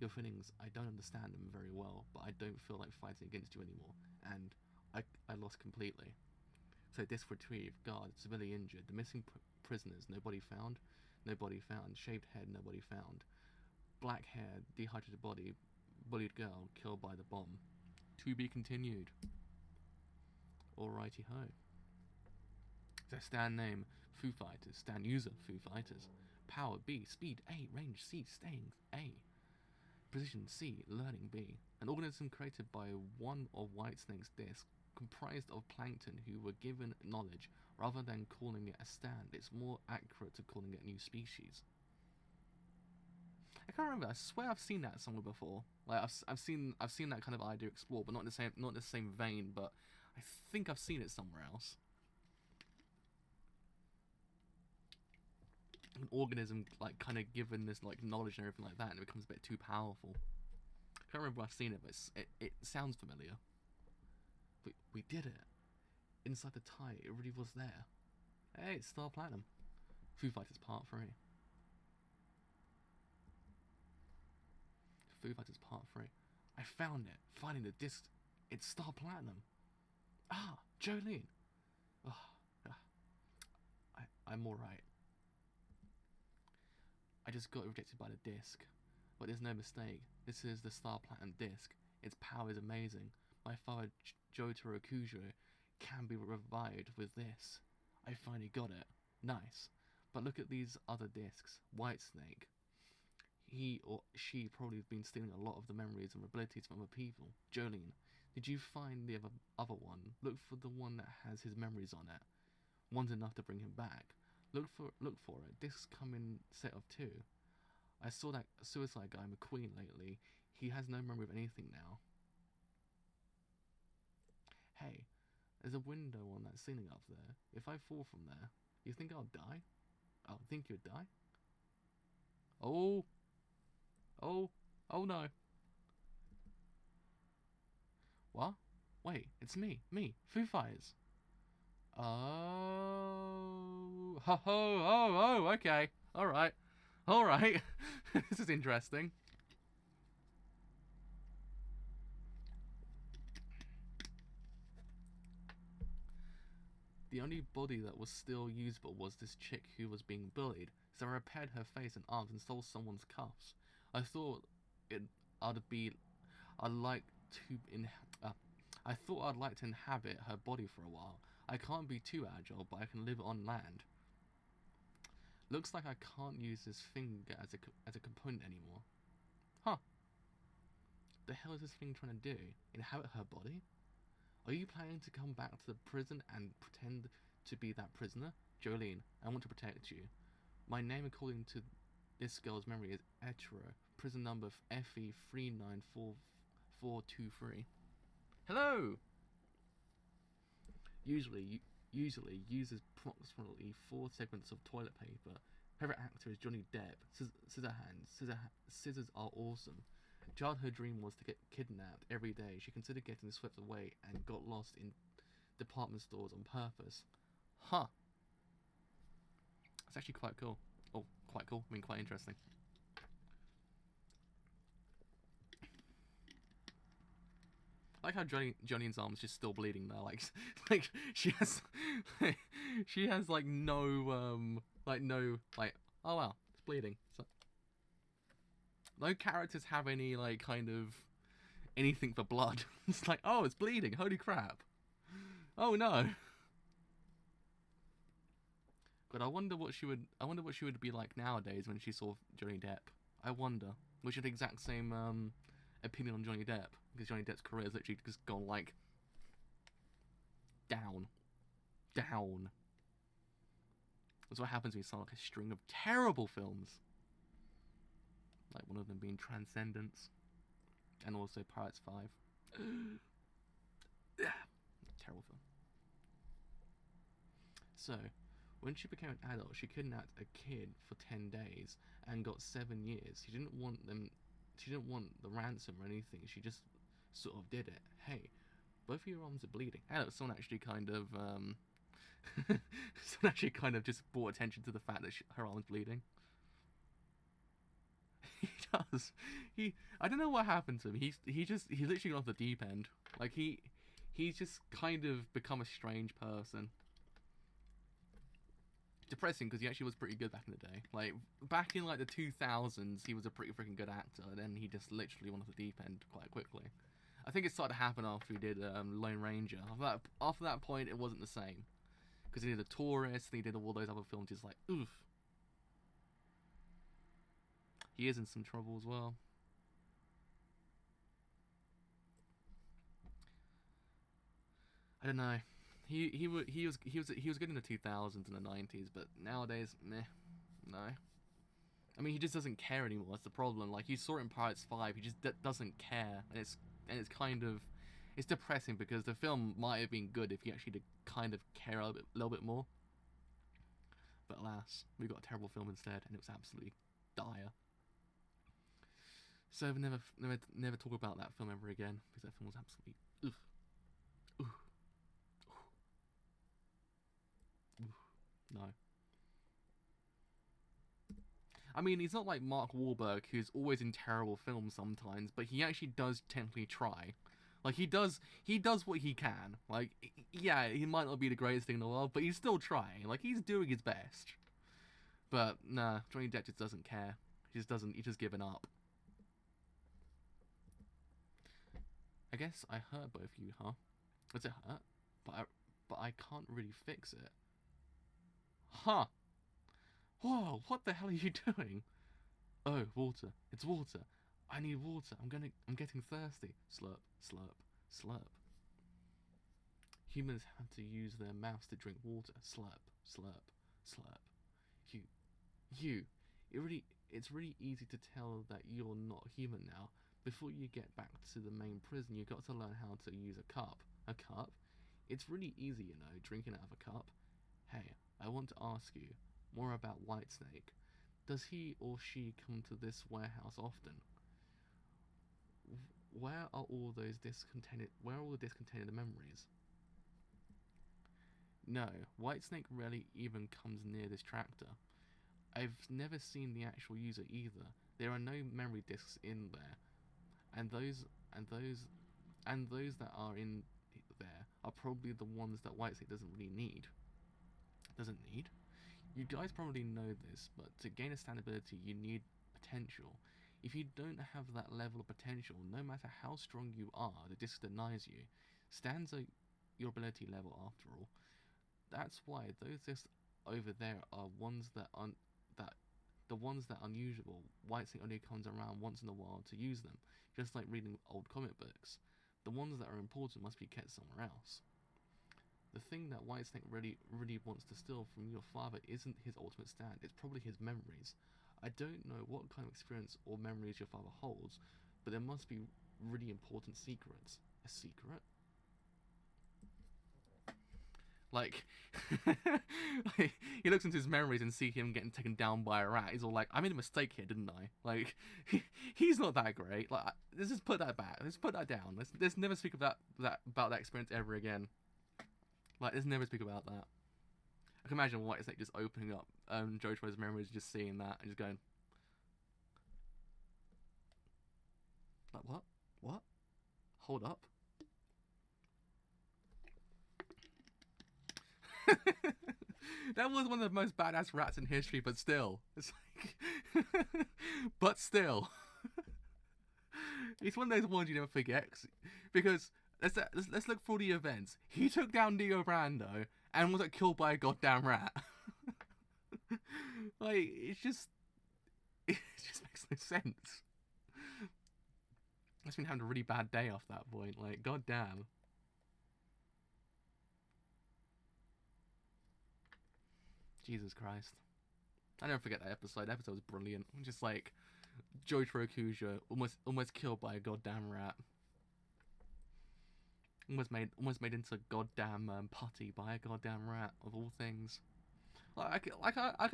Your feelings, I don't understand them very well, but I don't feel like fighting against you anymore. And I lost completely. So disc retrieved, guard, severely injured. The missing prisoners, nobody found. Nobody found. Shaved head, nobody found. Black hair, dehydrated body, bullied girl, killed by the bomb. To be continued. Alrighty ho. So stand name, Foo Fighters. Stand user, Foo Fighters. Power, B. Speed, A. Range, C. Staying, A. Position, C. Learning, B. An organism created by one of Whitesnake's discs, comprised of plankton who were given knowledge. Rather than calling it a stand, it's more accurate to calling it a new species. I can't remember. I swear I've seen that somewhere before. Like I've seen that kind of idea explored, but not in the same vein. But I think I've seen it somewhere else. An organism like kind of given this like knowledge and everything like that, and it becomes a bit too powerful. I can't remember where I've seen it, but it sounds familiar. But we did it. Inside the tie, it really was there. Hey, it's Star Platinum. Foo Fighters Part 3. Foo Fighters Part 3. I found it. Finding the disc. It's Star Platinum. Ah, Jolene. Oh, I'm alright. I just got rejected by the disc. But there's no mistake. This is the Star Platinum disc. Its power is amazing. My father, Jotaro Kujo, can be revived with this. I finally got it. Nice. But look at these other discs. Whitesnake. He or she probably has been stealing a lot of the memories and abilities from other people. Jolene, did you find the other one? Look for the one that has his memories on it. One's enough to bring him back. Look for it. Discs come in set of 2. I saw that suicide guy McQueen lately. He has no memory of anything now. Hey, there's a window on that ceiling up there. If I fall from there, you think I'll die? I think you'd die? Oh no. What? Wait, it's me, Foo Fighters. Oh, okay. Alright. This is interesting. The only body that was still usable was this chick who was being bullied, so I repaired her face and arms and stole someone's cuffs. I thought I'd like to inhabit her body for a while. I can't be too agile, but I can live on land. Looks like I can't use this finger as a component anymore. Huh. The hell is this thing trying to do? Inhabit her body? Are you planning to come back to the prison and pretend to be that prisoner? Jolene, I want to protect you. My name according to this girl's memory is Etro. Prison number FE394423. Hello! Usually uses approximately 4 segments of toilet paper. Favorite actor is Johnny Depp. Scissors are awesome. Childhood dream was to get kidnapped every day. She considered getting swept away and got lost in department stores on purpose. Huh. That's actually quite cool. Oh, quite cool. I mean, quite interesting. I like how Jolene's arm's just still bleeding now. Like she has, like no, oh wow, it's bleeding. So, no characters have any like kind of anything for blood. It's like, oh, it's bleeding. Holy crap. Oh no. But I wonder what she would be like nowadays when she saw Johnny Depp. I wonder. We should have the exact same opinion on Johnny Depp, because Johnny Depp's career has literally just gone like down. That's what happens when you saw like a string of terrible films. Like one of them being Transcendence, and also Pirates 5. Terrible film. So, when she became an adult, she kidnapped a kid for 10 days and got 7 years. She didn't want them. She didn't want the ransom or anything. She just sort of did it. Hey, both of your arms are bleeding. Hey, look, someone actually kind of someone actually kind of just brought attention to the fact that her arm's bleeding. He does. I don't know what happened to him. He literally got off the deep end. Like he's just kind of become a strange person. Depressing, because he actually was pretty good back in the day. Like back in like the 2000s, he was a pretty freaking good actor. And then he just literally went off the deep end quite quickly. I think it started to happen after he did Lone Ranger. After that point, it wasn't the same. Because he did The Tourist, and he did all those other films. He's like, oof. He is in some trouble as well. I don't know. He was good in the 2000s and the 90s, but nowadays, meh, no. I mean, he just doesn't care anymore. That's the problem. Like you saw it in Pirates 5, he just doesn't care, and it's kind of depressing because the film might have been good if he actually did kind of care a little bit more. But alas, we got a terrible film instead, and it was absolutely dire. So never talk about that film ever again because that film was absolutely oof. No. I mean, he's not like Mark Wahlberg, who's always in terrible films sometimes, but he actually does technically try. Like, he does what he can. Like, yeah, he might not be the greatest thing in the world, but he's still trying. Like, he's doing his best. But, nah, Johnny Depp just doesn't care. He's just given up. I guess I hurt both of you, huh? Does it hurt? But I can't really fix it. Huh. Whoa, what the hell are you doing? Oh, water. It's water. I need water. I'm getting thirsty. Slurp, slurp, slurp. Humans have to use their mouths to drink water. Slurp, slurp, slurp. It's really easy to tell that you're not human now. Before you get back to the main prison, you've got to learn how to use a cup. A cup? It's really easy, you know, drinking out of a cup. Hey, I want to ask you more about Whitesnake. Does he or she come to this warehouse often? Where are all the discontented memories? No, Whitesnake rarely even comes near this tractor. I've never seen the actual user either. There are no memory disks in there, and those that are in there are probably the ones that Whitesnake doesn't really need. Doesn't need? You guys probably know this, but to gain a stand ability, you need potential. If you don't have that level of potential, no matter how strong you are, the disc denies you. Stands are your ability level after all. That's why those discs over there are the ones that are unusual. Whitesnake only comes around once in a while to use them, just like reading old comic books. The ones that are important must be kept somewhere else. The thing that Whitesnake really wants to steal from your father isn't his ultimate stand, it's probably his memories. I don't know what kind of experience or memories your father holds, but there must be really important secrets. A secret? Like, like, he looks into his memories and see him getting taken down by a rat. He's all like, I made a mistake here, didn't I? Like, he's not that great. Like, let's just put that back. Let's put that down. Let's never speak about that experience ever again. Like, let's never speak about that. I can imagine Whitesnake just opening up JoJo's memories, just seeing that, and just going, like, what? What? Hold up. That was one of the most badass rats in history, but still. It's like... but still. It's one of those ones you never forget. Because, let's look through the events. He took down Neo Brando, and was killed by a goddamn rat. Like, it just makes no sense. I've been having a really bad day off that point. Like, goddamn. Jesus Christ. I never forget that episode. That episode was brilliant. Just like Jotaro Kujo almost killed by a goddamn rat. Almost made into goddamn putty by a goddamn rat of all things. I can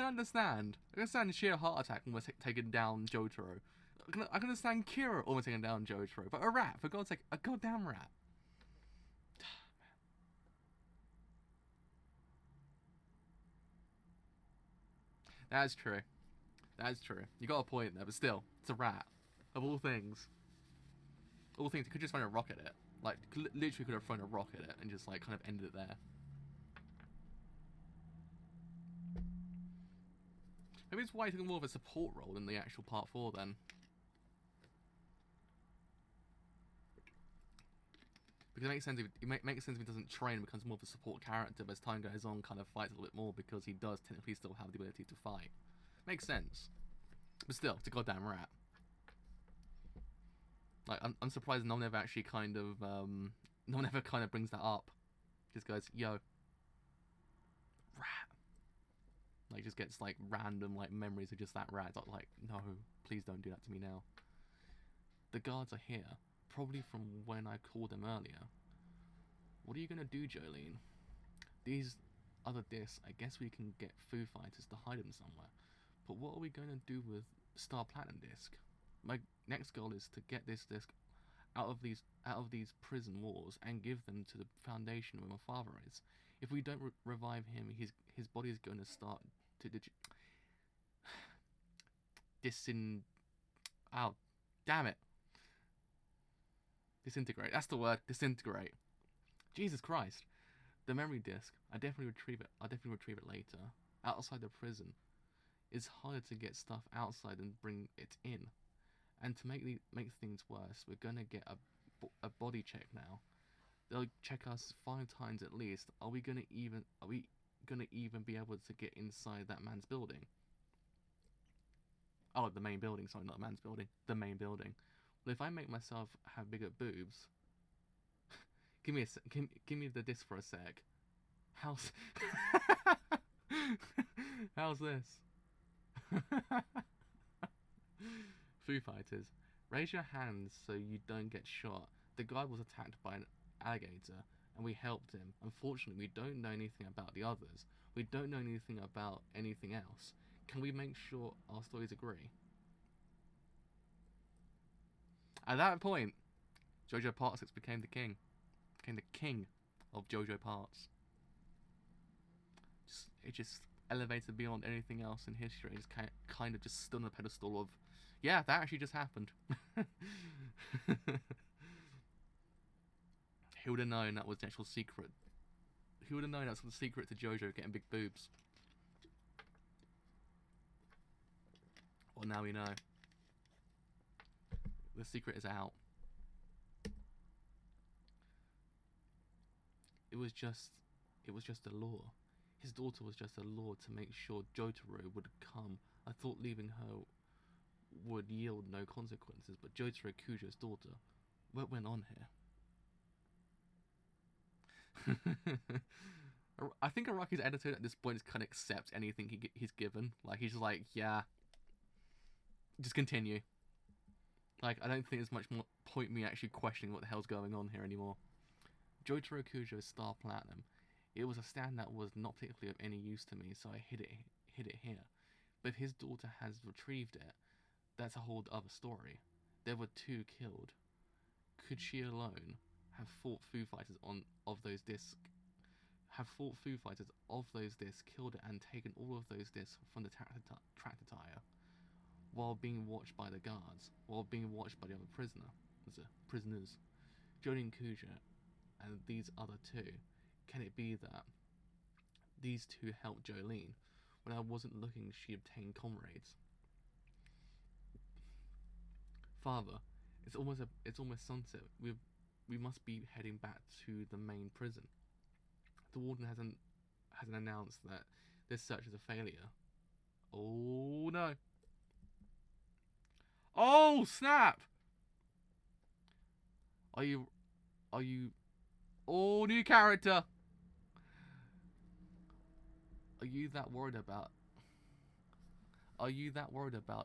understand. I can understand sheer heart attack almost taking down Jotaro. I can understand Kira almost taking down Jotaro, but a rat, for God's sake, a goddamn rat. That's true. That's true. You got a point there, but still, it's a rat. Of all things. All things, you could just throw a rock at it. Like, literally could have thrown a rock at it and just, like, kind of ended it there. Maybe it's why he took more of a support role in the actual part 4 then. Because it makes sense if he doesn't train and becomes more of a support character, but as time goes on, kind of fights a little bit more because he does technically still have the ability to fight. Makes sense. But still, it's a goddamn rat. Like, I'm surprised no one ever actually kind of, no one ever kind of brings that up. Just goes, yo, rat. Like, just gets, like, random, like, memories of just that rat. It's like, no, please don't do that to me now. The guards are here. Probably from when I called them earlier. What are you gonna do, Jolene? These other discs, I guess we can get Foo Fighters to hide them somewhere. But what are we gonna do with Star Platinum disc? My next goal is to get this disc out of these prison walls and give them to the Foundation where my father is. If we don't revive him, his body is going to start to oh, damn it. Disintegrate. That's the word. Disintegrate. Jesus Christ. The memory disc. I'll definitely retrieve it later. Outside the prison. It's harder to get stuff outside and bring it in. And to make things worse, we're gonna get a body check now. They'll check us 5 times at least. Are we gonna even be able to get inside that man's building? Oh, the main building. Sorry, not the man's building. The main building. Well, if I make myself have bigger boobs, give me the disc for a sec. How's this? Foo Fighters, raise your hands so you don't get shot. The guy was attacked by an alligator, and we helped him. Unfortunately, we don't know anything about the others. We don't know anything about anything else. Can we make sure our stories agree? At that point, JoJo Part 6 became the king. Became the king of JoJo Parts. It just elevated beyond anything else in history. It just kind of just stood on a pedestal of, yeah, that actually just happened. Who would have known that was the actual secret? Who would have known that's the secret to JoJo getting big boobs? Well, now we know. The secret is out. It was just a law. His daughter was just a law to make sure Jotaro would come. I thought leaving her would yield no consequences, but Jotaro Kujo's daughter. What went on here? I think Araki's attitude at this point is kind of accept anything he's given. Like, he's just like, yeah, just continue. Like, I don't think there's much more point me actually questioning what the hell's going on here anymore. Jotaro Kujo's Star Platinum. It was a stand that was not particularly of any use to me, so I hid it here. But if his daughter has retrieved it, that's a whole other story. There were 2 killed. Could she alone have fought Foo Fighters of those discs, killed it, and taken all of those discs from the tractor tire, while being watched by the guards, while being watched by the other prisoners, Jolene Kujo, and these other 2? Can it be that these 2 helped Jolene? When I wasn't looking, she obtained comrades. Father, it's almost sunset. We must be heading back to the main prison. The warden hasn't announced that this search is a failure. Oh no. Oh snap! Are you oh, new character? Are you that worried about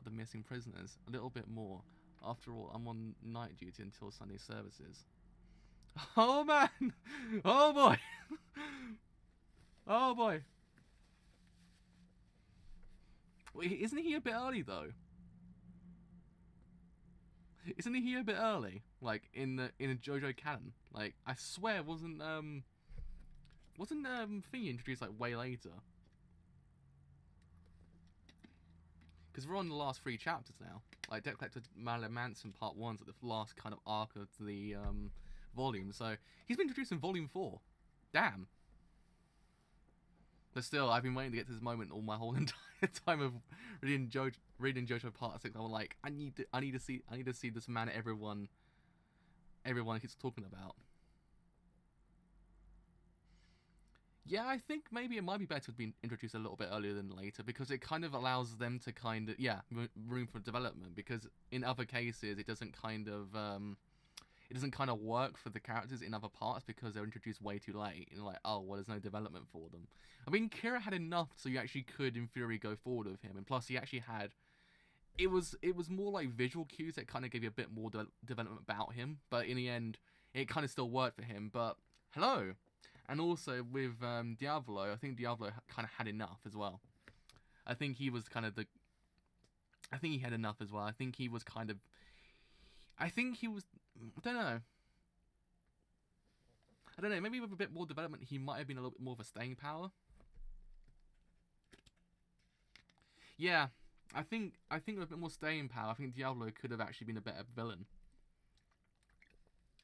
the missing prisoners? A little bit more. After all, I'm on night duty until Sunday services. Oh man! Oh boy! Oh boy! Wait, isn't he a bit early though? Isn't he a bit early? Like in a JoJo canon? Like I swear wasn't Thingy introduced like way later? Because we're on the last 3 chapters now. Like Debt Collector Marilyn Manson Part 1's like the last kind of arc of the volume. So he's been introduced in Volume 4. Damn. But still, I've been waiting to get to this moment all my whole entire time of reading JoJo Part 6. I was like, I need to see this man everyone keeps talking about. Yeah, I think maybe it might be better to be introduced a little bit earlier than later because it kind of allows them to kind of room for development. Because in other cases, it doesn't kind of work for the characters in other parts because they're introduced way too late. And like, oh well, there's no development for them. I mean, Kira had enough, so you actually could, in theory, go forward with him. And plus, he actually had it was more like visual cues that kind of gave you a bit more development about him. But in the end, it kind of still worked for him. But hello. And also with Diavolo, I think Diavolo kind of had enough as well. I think he was kind of the. I think he had enough as well. I think he was kind of. I think he was. I don't know. I don't know. Maybe with a bit more development, he might have been a little bit more of a staying power. Yeah, I think with a bit more staying power, I think Diablo could have actually been a better villain.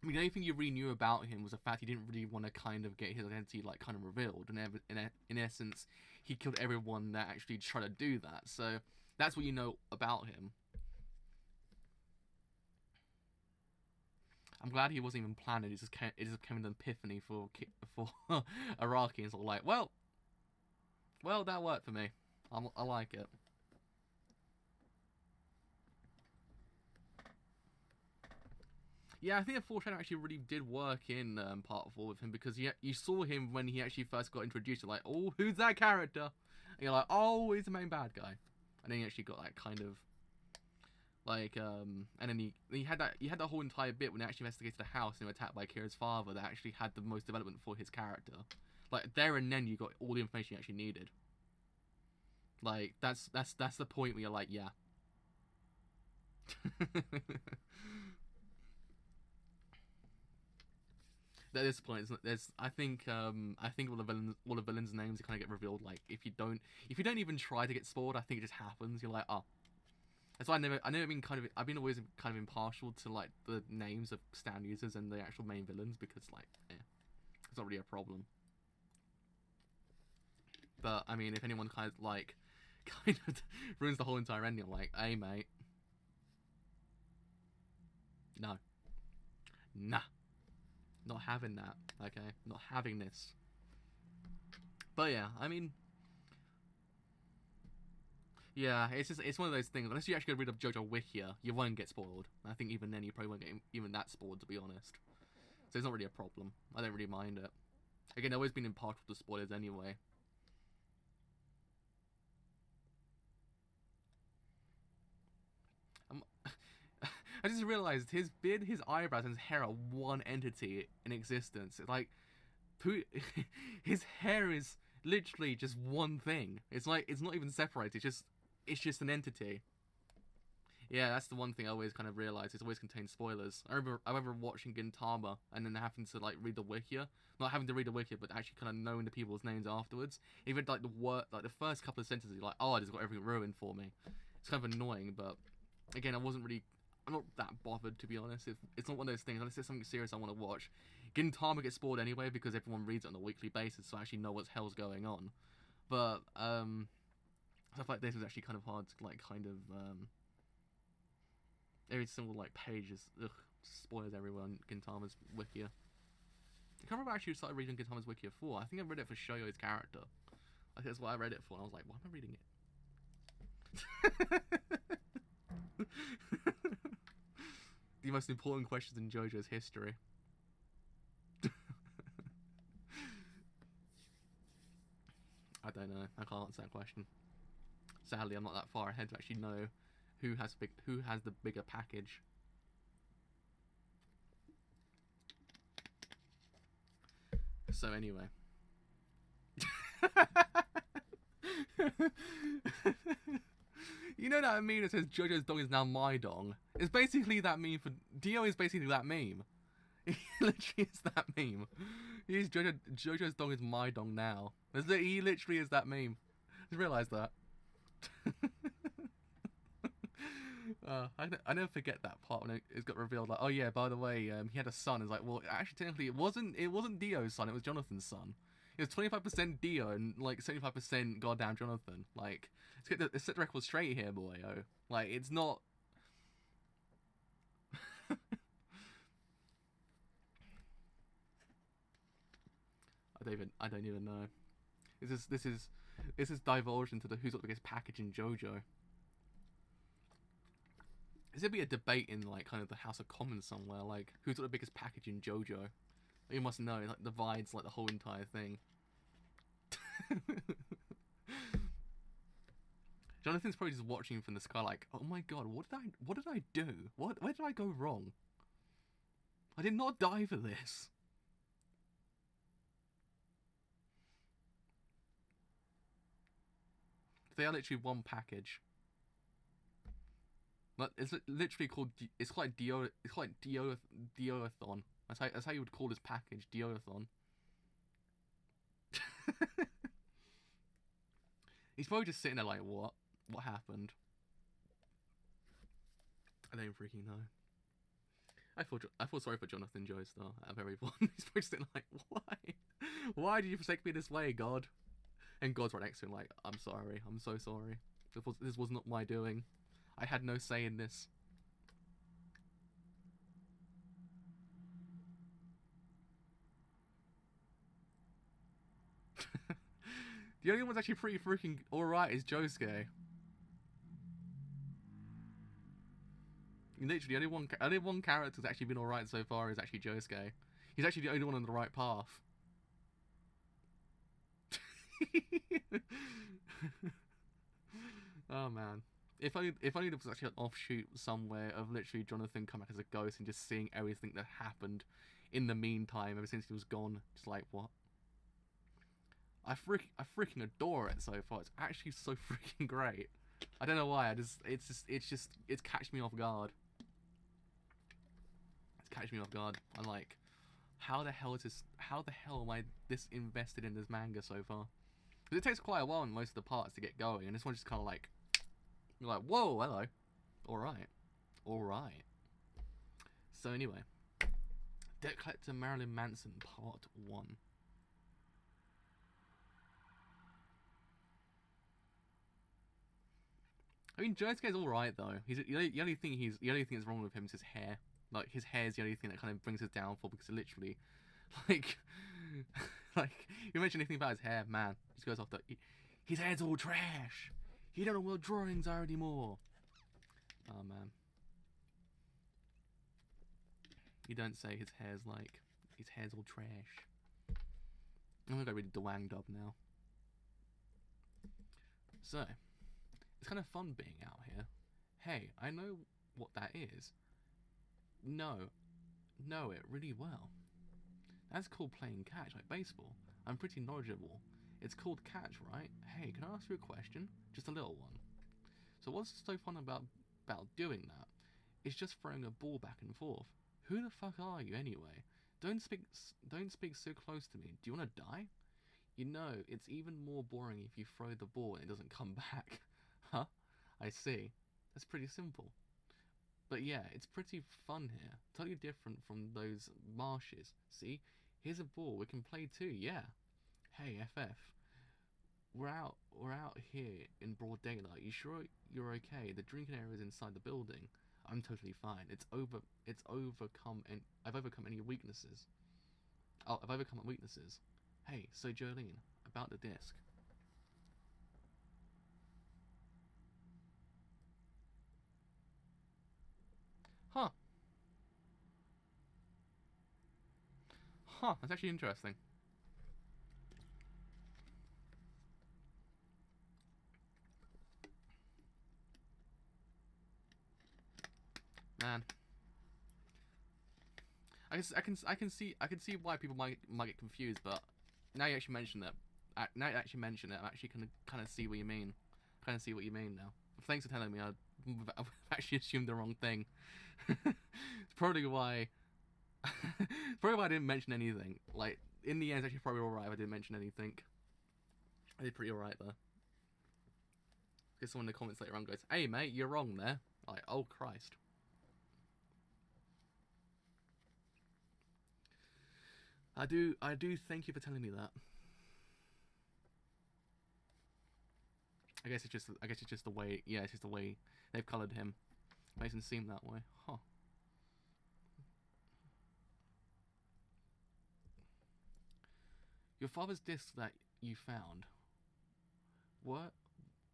I mean, the only thing you really knew about him was the fact he didn't really want to kind of get his identity like kind of revealed, and in essence, he killed everyone that actually tried to do that. So that's what you know about him. I'm glad he wasn't even planned. It just came an epiphany for Araki, and sort of like, well, that worked for me. I like it. Yeah, I think the foreshadowing actually really did work in part 4 with him because you saw him when he actually first got introduced. You're like, oh, who's that character? And you're like, oh, he's the main bad guy. And then he actually got that kind of like and then he had that whole entire bit when he actually investigated the house and were attacked by Kira's father that actually had the most development for his character. Like there and then you got all the information you actually needed. Like that's the point where you're like, yeah. At this point, there's I think all the villains' names kind of get revealed. Like if you don't even try to get spoiled, I think it just happens. You're like, oh. That's why I've been always kind of impartial to like the names of stand users and the actual main villains because like, it's not really a problem. But I mean, if anyone kind of like, kind of ruins the whole entire ending, I'm like, hey mate, no, nah, not having that. Okay, not having this. But yeah, I mean, yeah, it's one of those things. Unless you actually get rid of JoJo Wikia, you won't get spoiled. I think even then you probably won't get even that spoiled, to be honest. So it's not really a problem. I don't really mind it. Again, I've always been impartial to spoilers anyway. Um, I just realized his beard, his eyebrows, and his hair are one entity in existence. It's like, his hair is literally just one thing. It's like it's not even separated. It's just an entity. Yeah, that's the one thing I always kind of realize. It always contains spoilers. I remember watching Gintama and then having to like read the wikia, not having to read the wikia, but actually kind of knowing the people's names afterwards. Even like the first couple of sentences, you're like, oh, I just got everything ruined for me. It's kind of annoying, but again, I'm not that bothered to be honest. It's not one of those things. Unless it's something serious I want to watch. Gintama gets spoiled anyway because everyone reads it on a weekly basis, so I actually know what hell's going on. But stuff like this is actually kind of hard to like kind of every single like page is spoilers everywhere on Gintama's wikia. I can't remember actually started reading Gintama's wikia for. I think I read it for Shoyo's character. I think that's what I read it for. And I was like, why am I reading it? The most important questions in JoJo's history. I don't know. I can't answer that question. Sadly, I'm not that far ahead to actually know who has the bigger package. So anyway. You know that meme that says JoJo's dong is now my dong? It's basically that meme for... Dio is basically that meme. He literally is that meme. He's JoJo's dong is my dong now. He literally is that meme. Just realised that. I never forget that part when it got revealed. Like, oh yeah, by the way, he had a son. It's like, well, actually, technically, it wasn't Dio's son. It was Jonathan's son. It was 25% Dio and like 75% goddamn Jonathan. Like, let's set the record straight here, boy. Oh, like it's not. I don't even know. This is divulged into the who's got the biggest package in JoJo. Is there be a debate in like kind of the House of Commons somewhere, like who's got the biggest package in JoJo? You must know, it like divides like the whole entire thing. Jonathan's probably just watching from the sky like, oh my god, what did I do? Where did I go wrong? I did not die for this. They are literally one package. But it's literally called. It's like Dio. It's like Diothon. That's how you would call this package, Diothon. He's probably just sitting there like, what? What happened? I don't freaking know. I feel sorry for Jonathan Joestar at very point. He's probably sitting like, why? Why did you forsake me this way, God? And God's right next to him like, I'm sorry. I'm so sorry. This was not my doing. I had no say in this. The only one that's actually pretty freaking alright is Josuke. Literally, only one character that's actually been alright so far is actually Josuke. He's actually the only one on the right path. Oh man. If only there was actually an offshoot somewhere of literally Jonathan coming back as a ghost and just seeing everything that happened in the meantime ever since he was gone. Just like, what? I freaking adore it so far. It's actually so freaking great. I don't know why. It's catched me off guard. It's catched me off guard. I'm like, how the hell am I this invested in this manga so far? Because it takes quite a while in most of the parts to get going, and this one's just kind of like, you're like, whoa, hello, all right. So anyway, Debt Collector Marilyn Manson Part 1. I mean, Josuke's alright though. The only thing that's wrong with him is his hair. Like, his hair is the only thing that kind of brings his downfall, because it literally, like, like, you mention anything about his hair, man, he just goes off his hair's all trash. He don't know what drawings are anymore. Oh man. You don't say his hair's all trash. I'm gonna go read the Dwang dub now. So, it's kind of fun being out here. Hey, I know what that is. Know it really well. That's called playing catch, like baseball. I'm pretty knowledgeable. It's called catch, right? Hey, can I ask you a question? Just a little one. So what's so fun about doing that? It's just throwing a ball back and forth. Who the fuck are you anyway? Don't speak so close to me. Do you want to die? You know, it's even more boring if you throw the ball and it doesn't come back. Huh? I see. That's pretty simple. But yeah, it's pretty fun here. Totally different from those marshes. See? Here's a ball. We can play too, yeah. Hey, FF. We're out here in broad daylight. You sure you're okay? The drinking area is inside the building. I'm totally fine. I've overcome any weaknesses. Oh, I've overcome weaknesses. Hey, so Jolene, about the disc. Huh. That's actually interesting. Man. I can see why people might get confused, but now you actually mention it, I'm actually kind of see what you mean. Kind of see what you mean now. Thanks for telling me. I've actually assumed the wrong thing. It's probably why. Probably why I didn't mention anything. Like in the end, it's actually probably alright if I didn't mention anything. I did pretty alright there. Because someone in the comments later on goes, "Hey mate, you're wrong there." Like, oh Christ. I do thank you for telling me that. I guess it's just the way. Yeah, it's just the way they've coloured him. Makes him seem that way. Huh. Your father's disc that you found. What?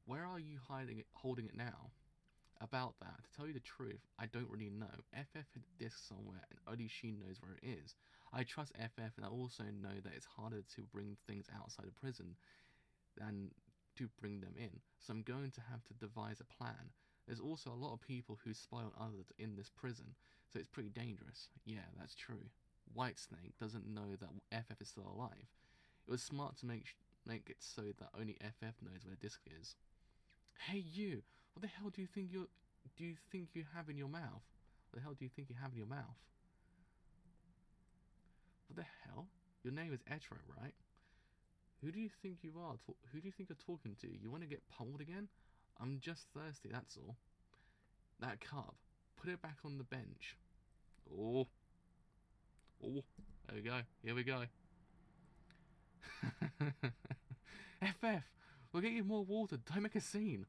Where are you holding it now? About that, to tell you the truth, I don't really know. FF had a disc somewhere, and only she knows where it is. I trust FF, and I also know that it's harder to bring things outside of prison than to bring them in. So I'm going to have to devise a plan. There's also a lot of people who spy on others in this prison, so it's pretty dangerous. Yeah, that's true. Whitesnake doesn't know that FF is still alive. It was smart to make it so that only FF knows where the disc is. Hey you! What the hell do you think you have in your mouth? What the hell do you think you have in your mouth? What the hell? Your name is Etro, right? Who do you think you are? Who do you think you're talking to? You want to get pummeled again? I'm just thirsty, that's all. That cup. Put it back on the bench. Oh. Oh. There we go. Here we go. FF! We'll get you more water. Don't make a scene.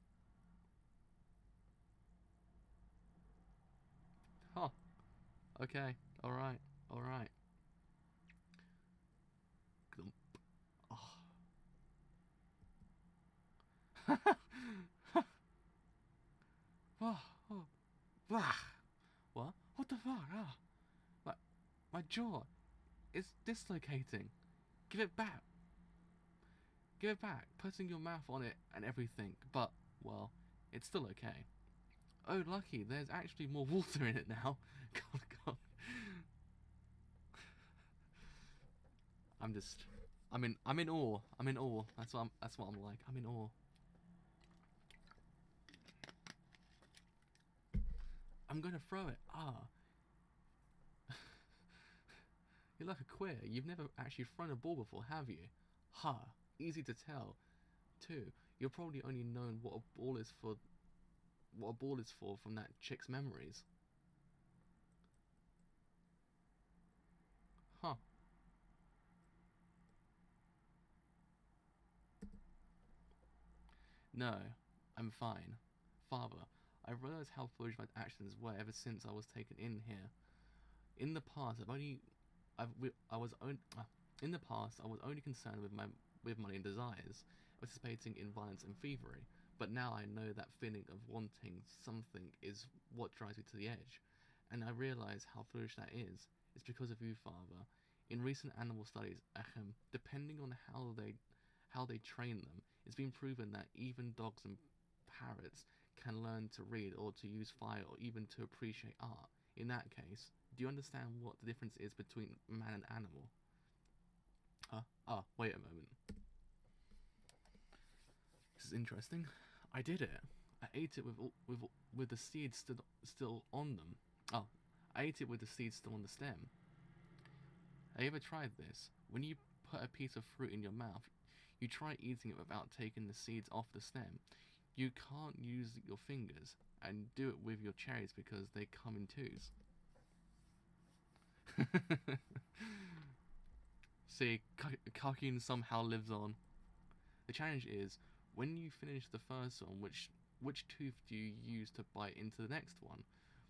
Huh. Okay. Alright. Alright. Oh. What? What the fuck? My jaw is dislocating. Give it back. Give it back. Putting your mouth on it and everything. But, well, it's still okay. Oh, lucky. There's actually more water in it now. God. I'm in awe. I'm in awe. That's what I'm like. I'm in awe. I'm gonna throw it. You're like a queer. You've never actually thrown a ball before, have you? Easy to tell. Too. You're probably only known what a ball is for from that chick's memories. Huh. No, I'm fine. Father, I've realised how foolish my actions were ever since I was taken in here. In the past, in the past, I was only concerned with money and desires, participating in violence and thievery. But now I know that feeling of wanting something is what drives me to the edge, and I realise how foolish that is. It's because of you, Father. In recent animal studies, depending on how they train them, it's been proven that even dogs and parrots can learn to read or to use fire or even to appreciate art. In that case, do you understand what the difference is between man and animal? Wait a moment. This is interesting. I did it. I ate it with the seeds still on them. Oh, I ate it with the seeds still on the stem. Have you ever tried this? When you put a piece of fruit in your mouth, you try eating it without taking the seeds off the stem. You can't use your fingers and do it with your cherries because they come in twos. See, Kakin somehow lives on. The challenge is, when you finish the first one, which tooth do you use to bite into the next one?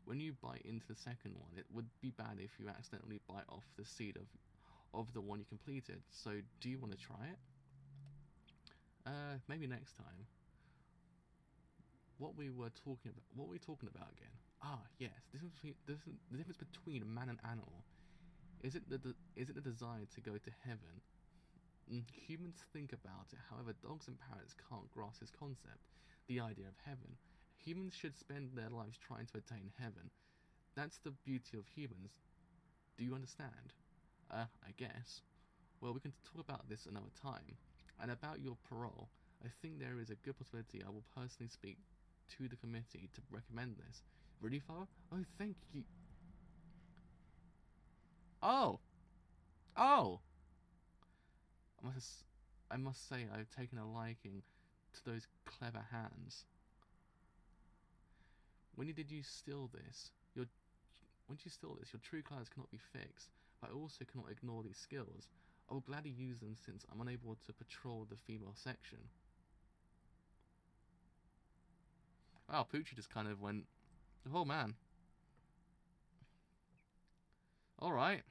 When you bite into the second one, it would be bad if you accidentally bite off the seed of the one you completed. So, do you want to try it? Maybe next time. What were we talking about again? Yes, the difference between man and animal. Is it the desire to go to heaven? Humans think about it, however, dogs and parrots can't grasp this concept, the idea of heaven. Humans should spend their lives trying to attain heaven. That's the beauty of humans. Do you understand? I guess. Well, we can talk about this another time. And about your parole, I think there is a good possibility I will personally speak to the committee to recommend this. Really, Father? Oh, thank you. Oh! Oh! I must, I must say I've taken a liking to those clever hands. Did you steal this? When you steal this, your true colors cannot be fixed, but I also cannot ignore these skills. I will gladly use them since I'm unable to patrol the female section. Wow, Poochie just kind of went, oh man. Alright.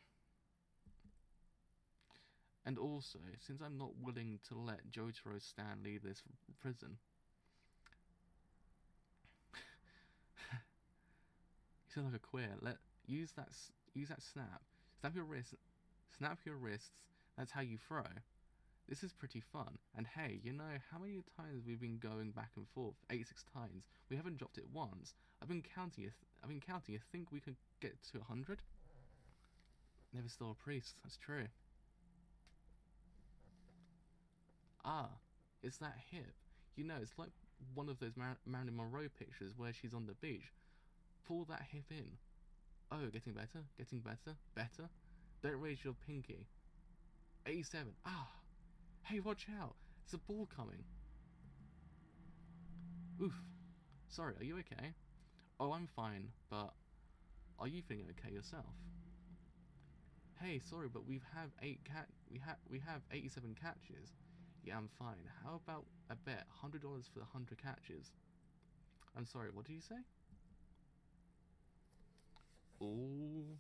And also, since I'm not willing to let JoJo's Stan leave this prison, you sound like a queer. Use that snap. Snap your wrists. That's how you throw. This is pretty fun. And hey, you know how many times we've been going back and forth? 86 times. We haven't dropped it once. I've been counting. You think we could get to 100? Never stole a priest. That's true. Ah, it's that hip. You know, it's like one of those Marilyn Monroe pictures where she's on the beach. Pull that hip in. Oh, getting better, better. Don't raise your pinky. 87. Ah, hey, watch out. There's a ball coming. Oof. Sorry, are you okay? Oh, I'm fine, but are you feeling okay yourself? Hey, sorry, but we have 87 catches. Yeah, I'm fine. How about a bet $100 for the 100 catches? I'm sorry, what did you say? Oh.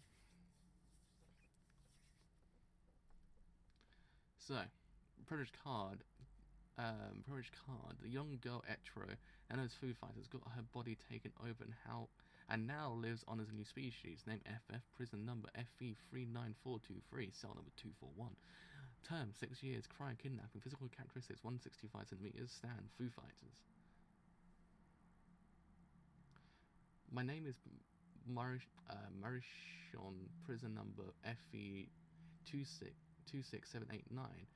So, privileged card. The young girl Etro and those Foo Fighters got her body taken over and now lives on as a new species named FF. Prison number FV39423. Cell number 241. Term 6 years. Crime kidnapping. Physical characteristics 165 centimeters. Stand Foo Fighters. My name is Marichon. Prison number FV26789.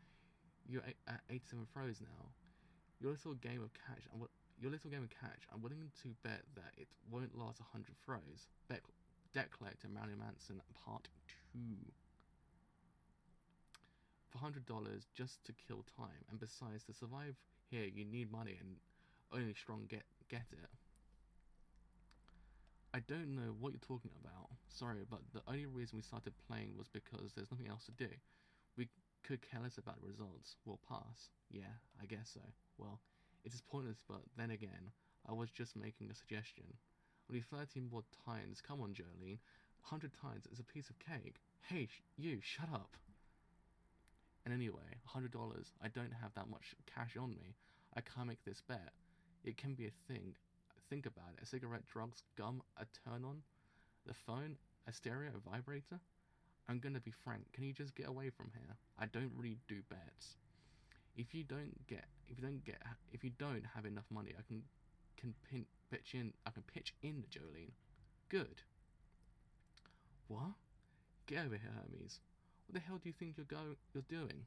You're at 87 throws now. Your little game of catch. I'm willing to bet that it won't last 100 throws. Debt collector Marilyn Manson Part 2. For $100 just to kill time, and besides, to survive here you need money, and only strong get it. I don't know what you're talking about. Sorry, but the only reason we started playing was because there's nothing else to do. We could care less about the results. We'll pass. Yeah, I guess so. Well, it is pointless, but then again, I was just making a suggestion. Only 13 more times. Come on, Jolene. 100 times is a piece of cake. Hey, you, shut up. And anyway, $100. I don't have that much cash on me. I can't make this bet. It can be a thing. Think about it. A cigarette, drugs, gum, a turn-on, the phone, a stereo, a vibrator. I'm gonna be frank. Can you just get away from here? I don't really do bets. If you don't have enough money, I can pitch in. I can pitch in, Jolene. Good. What? Get over here, Hermes. What the hell do you think you're doing?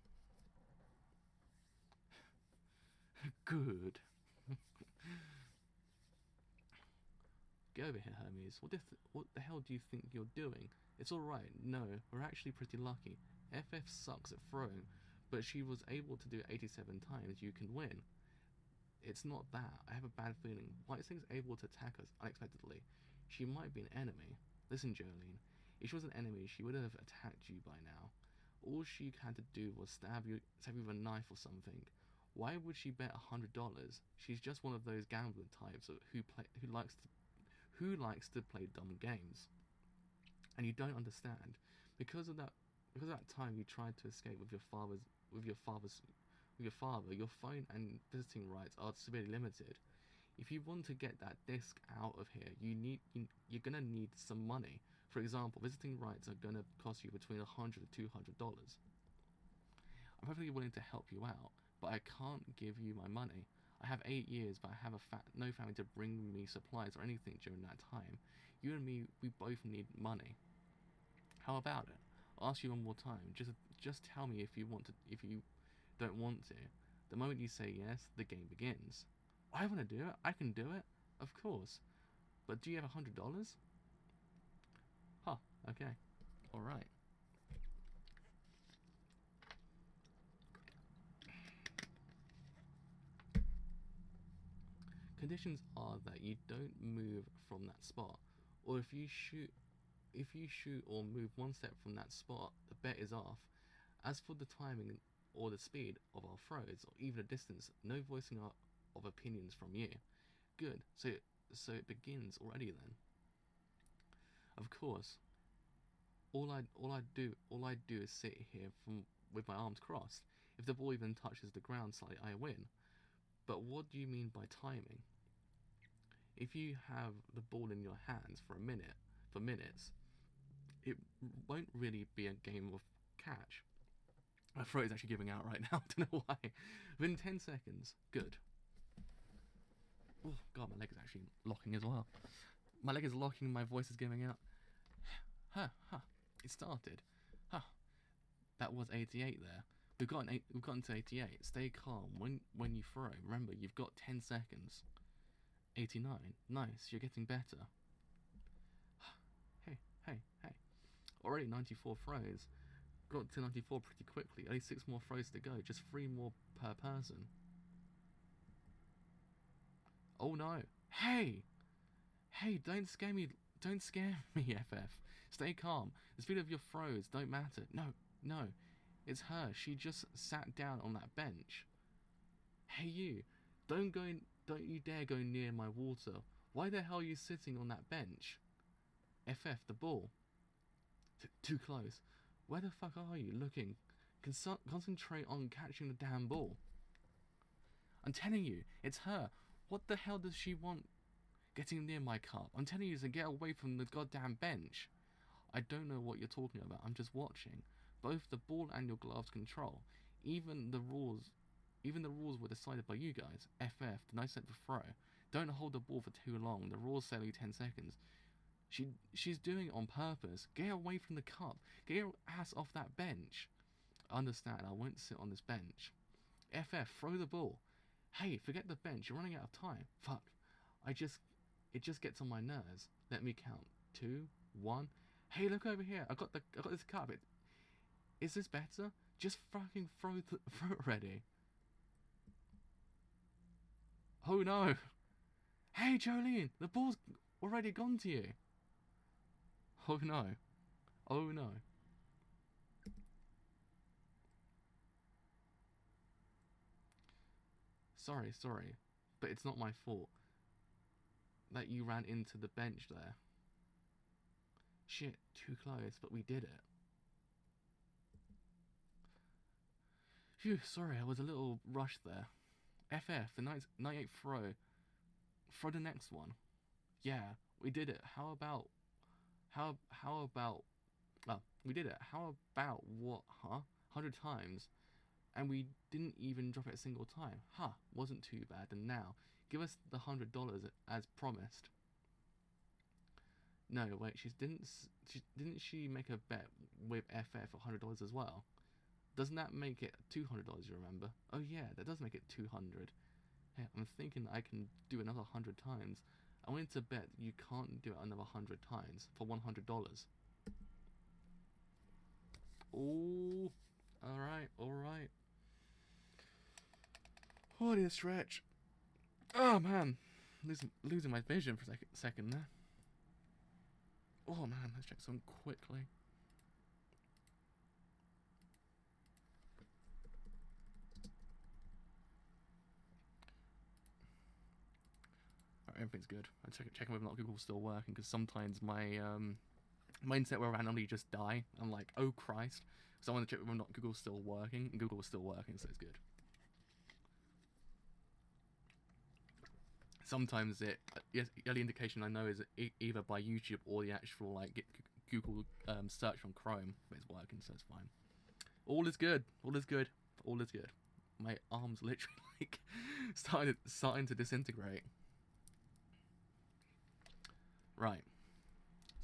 Good. Get over here, Hermes. What the hell do you think you're doing? It's alright. No, we're actually pretty lucky. FF sucks at throwing, but she was able to do it 87 times. You can win. It's not that. I have a bad feeling. White Snake's able to attack us unexpectedly. She might be an enemy. Listen, Jolene. If she was an enemy, she would have attacked you by now. All she had to do was stab you with a knife or something. Why would she bet $100? She's just one of those gambling types who likes to play dumb games. And you don't understand. Because of that time you tried to escape with your father, your phone and visiting rights are severely limited. If you want to get that disc out of here, you're gonna need some money. For example, visiting rights are gonna cost you between $100 to $200. I'm perfectly willing to help you out, but I can't give you my money. I have 8 years, but I have no family to bring me supplies or anything during that time. You and me, we both need money. How about it? I'll ask you one more time. Just tell me if you want to. If you don't want to. The moment you say yes, the game begins. I want to do it. I can do it. Of course. But do you have $100? Huh. Okay. All right. Conditions are that you don't move from that spot, or if you shoot or move one step from that spot, the bet is off. As for the timing or the speed of our throws, or even the distance, no voicing of opinions from you. Good. So it begins already then. Of course, all I do is sit here with my arms crossed. If the ball even touches the ground slightly, I win. But what do you mean by timing? If you have the ball in your hands for minutes, it won't really be a game of catch. My throat is actually giving out right now. I don't know why. Within 10 seconds, good. Oh god, my leg is actually locking as well. My leg is locking. My voice is giving out. It started. That was 88 there. We've gotten to 88. Stay calm when you throw. Remember, you've got 10 seconds. 89. Nice, you're getting better. Hey. Already 94 throws. Got to 94 pretty quickly. Only 6 more throws to go. Just 3 more per person. Oh no. Hey, don't scare me. Don't scare me, FF. Stay calm. The speed of your throws don't matter. No. It's her. She just sat down on that bench. Hey you. Don't you dare go near my water. Why the hell are you sitting on that bench? FF, the ball. Too close. Where the fuck are you looking? Concentrate on catching the damn ball. I'm telling you, it's her. What the hell does she want getting near my cup? I'm telling you to get away from the goddamn bench. I don't know what you're talking about. I'm just watching. Both the ball and your gloves control. Even the rules were decided by you guys. FF, the nice set to throw. Don't hold the ball for too long. The rules say only 10 seconds. She's doing it on purpose. Get away from the cup. Get your ass off that bench. Understand, I won't sit on this bench. FF, throw the ball. Hey, forget the bench. You're running out of time. Fuck. It just gets on my nerves. Let me count. 2, 1. Hey, look over here. I got this cup. Is this better? Just fucking throw it already. Oh no. Hey, Jolene, the ball's already gone to you. Oh no. Oh no. Sorry, but it's not my fault that you ran into the bench there. Shit, too close, but we did it. Phew, sorry, I was a little rushed there. FF, the 98 throw. Throw the next one. Yeah, we did it. How about... Well, we did it. How about what, huh? 100 times. And we didn't even drop it a single time. Wasn't too bad. And now, give us the $100 as promised. No, wait, didn't she make a bet with FF for $100 as well? Doesn't that make it $200, you remember? Oh yeah, that does make it 200. Hey, I'm thinking I can do another 100 times. I wanted to bet you can't do it another 100 times for $100. Oh, alright. Oh, dear stretch. Oh man, losing my vision for a second there. Oh man, let's check some quickly. Alright, everything's good. I'm checking whether or not Google's still working, because sometimes my my internet will randomly just die. I'm like, oh Christ. So I want to check whether or not Google's still working, and Google was still working, so it's good. Sometimes the only indication I know is either by YouTube or the actual like Google search from Chrome, but it's working, so it's fine. All is good. My arms literally like starting to disintegrate. Right.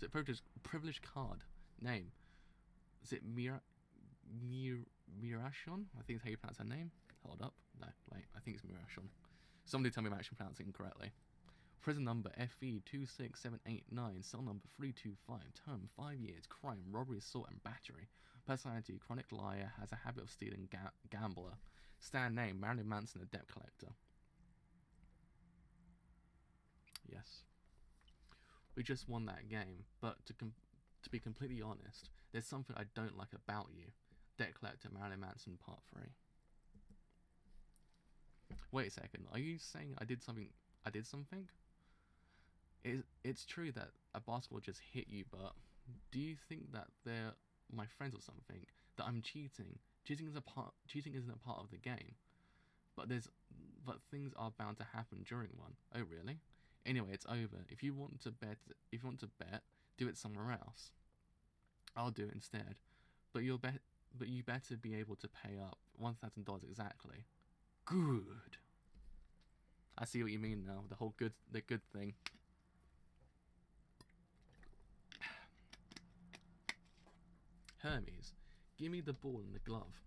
So privileged card name Is it Mirashon? I think it's how you pronounce her name. Hold up. No, wait. I think it's Mirashon. Somebody tell me I'm actually pronouncing it incorrectly. Prison number FE26789, cell number 325, term 5 years, crime, robbery, assault, and battery. Personality, chronic liar, has a habit of stealing, gambler. Stand name, Marilyn Manson, a debt collector. Yes. We just won that game, but to be completely honest, there's something I don't like about you. Debt collector, Marilyn Manson, part 3. Wait a second, are you saying I did something? It's true that a basketball just hit you, but do you think that they're my friends or something? That I'm cheating? Cheating isn't a part of the game. But things are bound to happen during one. Oh really? Anyway, it's over. If you want to bet, do it somewhere else. I'll do it instead. But you better be able to pay up $1,000 exactly. Good. I see what you mean now. The good thing. Hermes, give me the ball and the glove.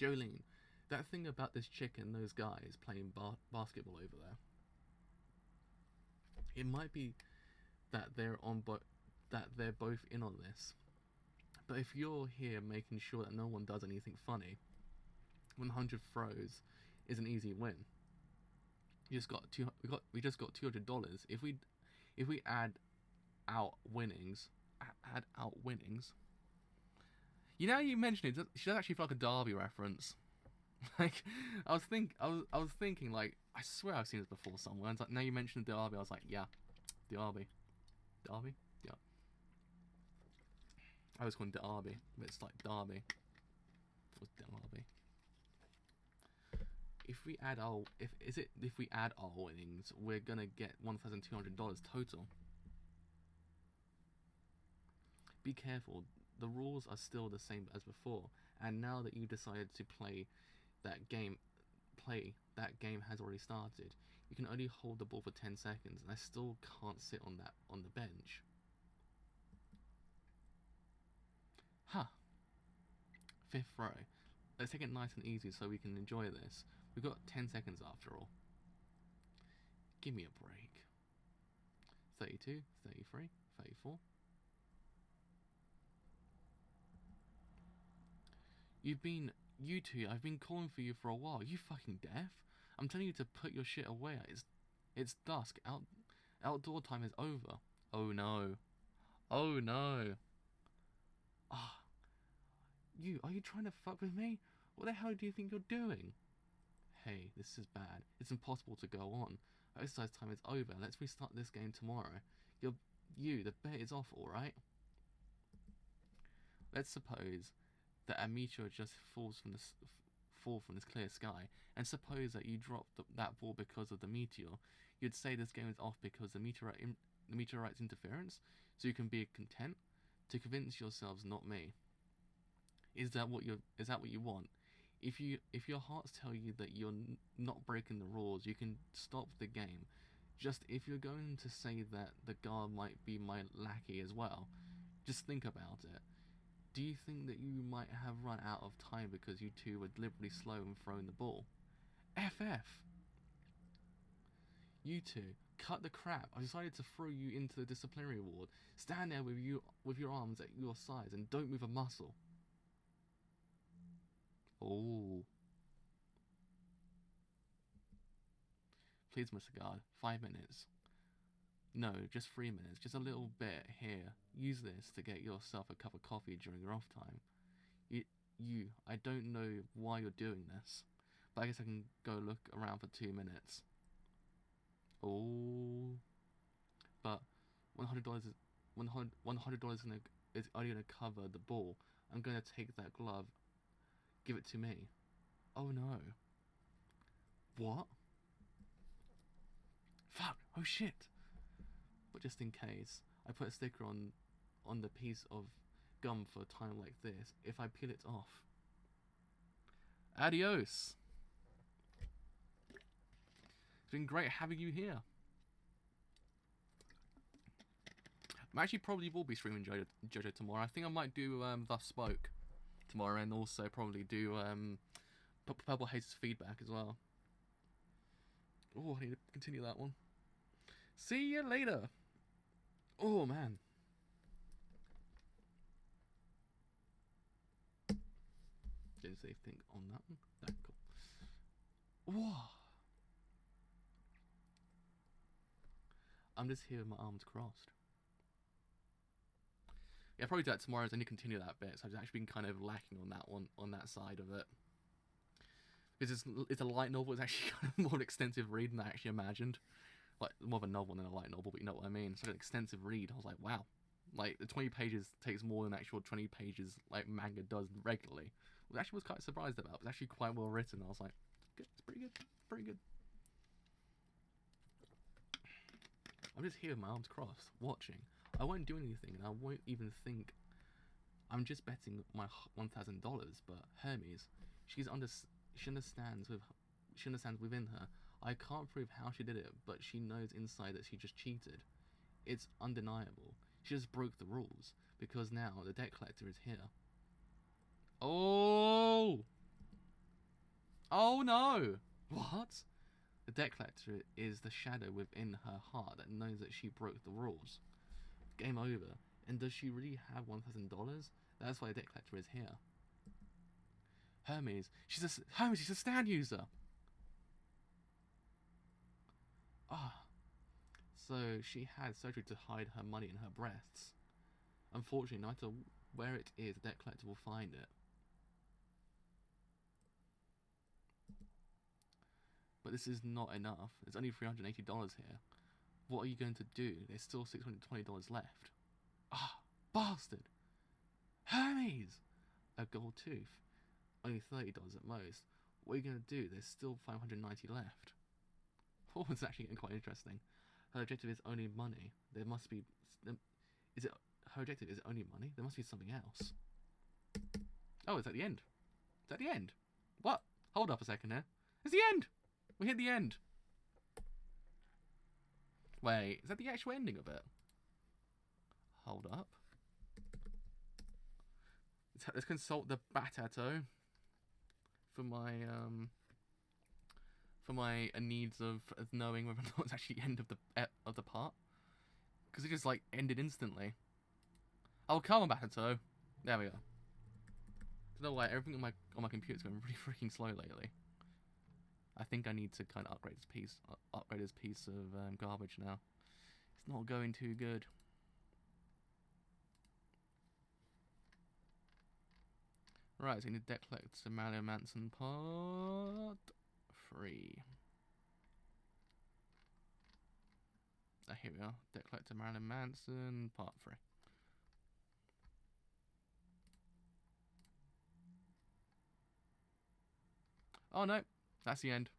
Jolene, that thing about this chick and those guys playing basketball over there. It might be that they're both in on this. But if you're here making sure that no one does anything funny, 100 throws is an easy win. We just got $200. If we add out winnings. You know, you mentioned it. She does actually feel like a Derby reference. Like, I was thinking, like, I swear I've seen this before somewhere. And like, now you mentioned Derby, I was like, yeah, Derby, yeah. I was calling Derby, but it's like Derby. It was Derby. If we add our winnings, we're gonna get $1,200 total. Be careful. The rules are still the same as before, and now that you decided to play that game has already started. You can only hold the ball for 10 seconds, and I still can't sit on the bench. Huh. 5th row. Let's take it nice and easy so we can enjoy this. We've got 10 seconds after all. Give me a break. 32, 33, 34. You two, I've been calling for you for a while. You fucking deaf? I'm telling you to put your shit away. It's dusk. Outdoor time is over. Oh no. Oh no. Ah. Are you trying to fuck with me? What the hell do you think you're doing? Hey, this is bad. It's impossible to go on. Exercise time is over. Let's restart this game tomorrow. The bet is off, alright? Let's suppose that a meteor just fall from this clear sky, and suppose that you dropped that ball because of the meteor. You'd say this game is off because the meteorite's interference, so you can be content to convince yourselves, not me. Is that what you want? If your hearts tell you that you're not breaking the rules, you can stop the game. Just if you're going to say that the guard might be my lackey as well, just think about it. Do you think that you might have run out of time because you two were deliberately slow in throwing the ball? FF! You two, cut the crap. I decided to throw you into the disciplinary ward. Stand there with your arms at your sides and don't move a muscle. Oh. Please, Mr. Guard, 5 minutes. No, just 3 minutes. Just a little bit here. Use this to get yourself a cup of coffee during your off time. I don't know why you're doing this, but I guess I can go look around for 2 minutes. Oh. But $100 is only gonna cover the ball. I'm gonna take that glove. Give it to me. Oh no. What? Fuck. Oh shit. But just in case, I put a sticker on the piece of gum for a time like this. If I peel it off. Adios. It's been great having you here. I actually probably will be streaming JoJo tomorrow. I think I might do Thus Spoke tomorrow, and also probably do Purple Haze's feedback as well. Oh, I need to continue that one. See you later. Oh man. Didn't say anything on that one. No, cool. Whoa. I'm just here with my arms crossed. Yeah, I'll probably do that tomorrow as I need to continue that bit. So I've actually been kind of lacking on that one, on that side of it. Because it's a light novel, it's actually kind of more an extensive read than I actually imagined. Like, more of a novel than a light novel, but you know what I mean. It's like an extensive read. I was like, wow. Like, the 20 pages takes more than actual 20 pages, like, manga does regularly. Which I actually was quite surprised about. It was actually quite well written. I was like, good, it's pretty good, pretty good. I'm just here with my arms crossed, watching. I won't do anything, and I won't even think. I'm just betting my $1,000, but Hermes, she understands within her. I can't prove how she did it, but she knows inside that she just cheated. It's undeniable. She just broke the rules, because now the debt collector is here. Oh! Oh no! What? The debt collector is the shadow within her heart that knows that she broke the rules. Game over. And does she really have $1,000? That's why the debt collector is here. Hermes, she's a stand user. Ah. So she had surgery to hide her money in her breasts. Unfortunately, no matter where it is, the debt collector will find it. But this is not enough. There's only $380 here. What are you going to do? There's still $620 left. Ah, bastard! Hermes! A gold tooth. Only $30 at most. What are you going to do? There's still $590 left. Oh, it's actually getting quite interesting. Her objective is only money. There must be... Is it... Her objective is only money? There must be something else. Oh, it's at the end. It's at the end. What? Hold up a second here. It's the end! We hit the end. Wait, is that the actual ending of it? Hold up. Let's consult the Batato for my needs of knowing whether or not it's actually the end of the part, because it just like ended instantly. Oh, come on, Batato. There we go. You know what? Everything on my computer's going really freaking slow lately. I think I need to kind of upgrade this piece of garbage now. It's not going too good. Right, so we need debt collector Marilyn Manson part 3. Here we are. Debt collector Marilyn Manson part 3. Oh no, that's the end.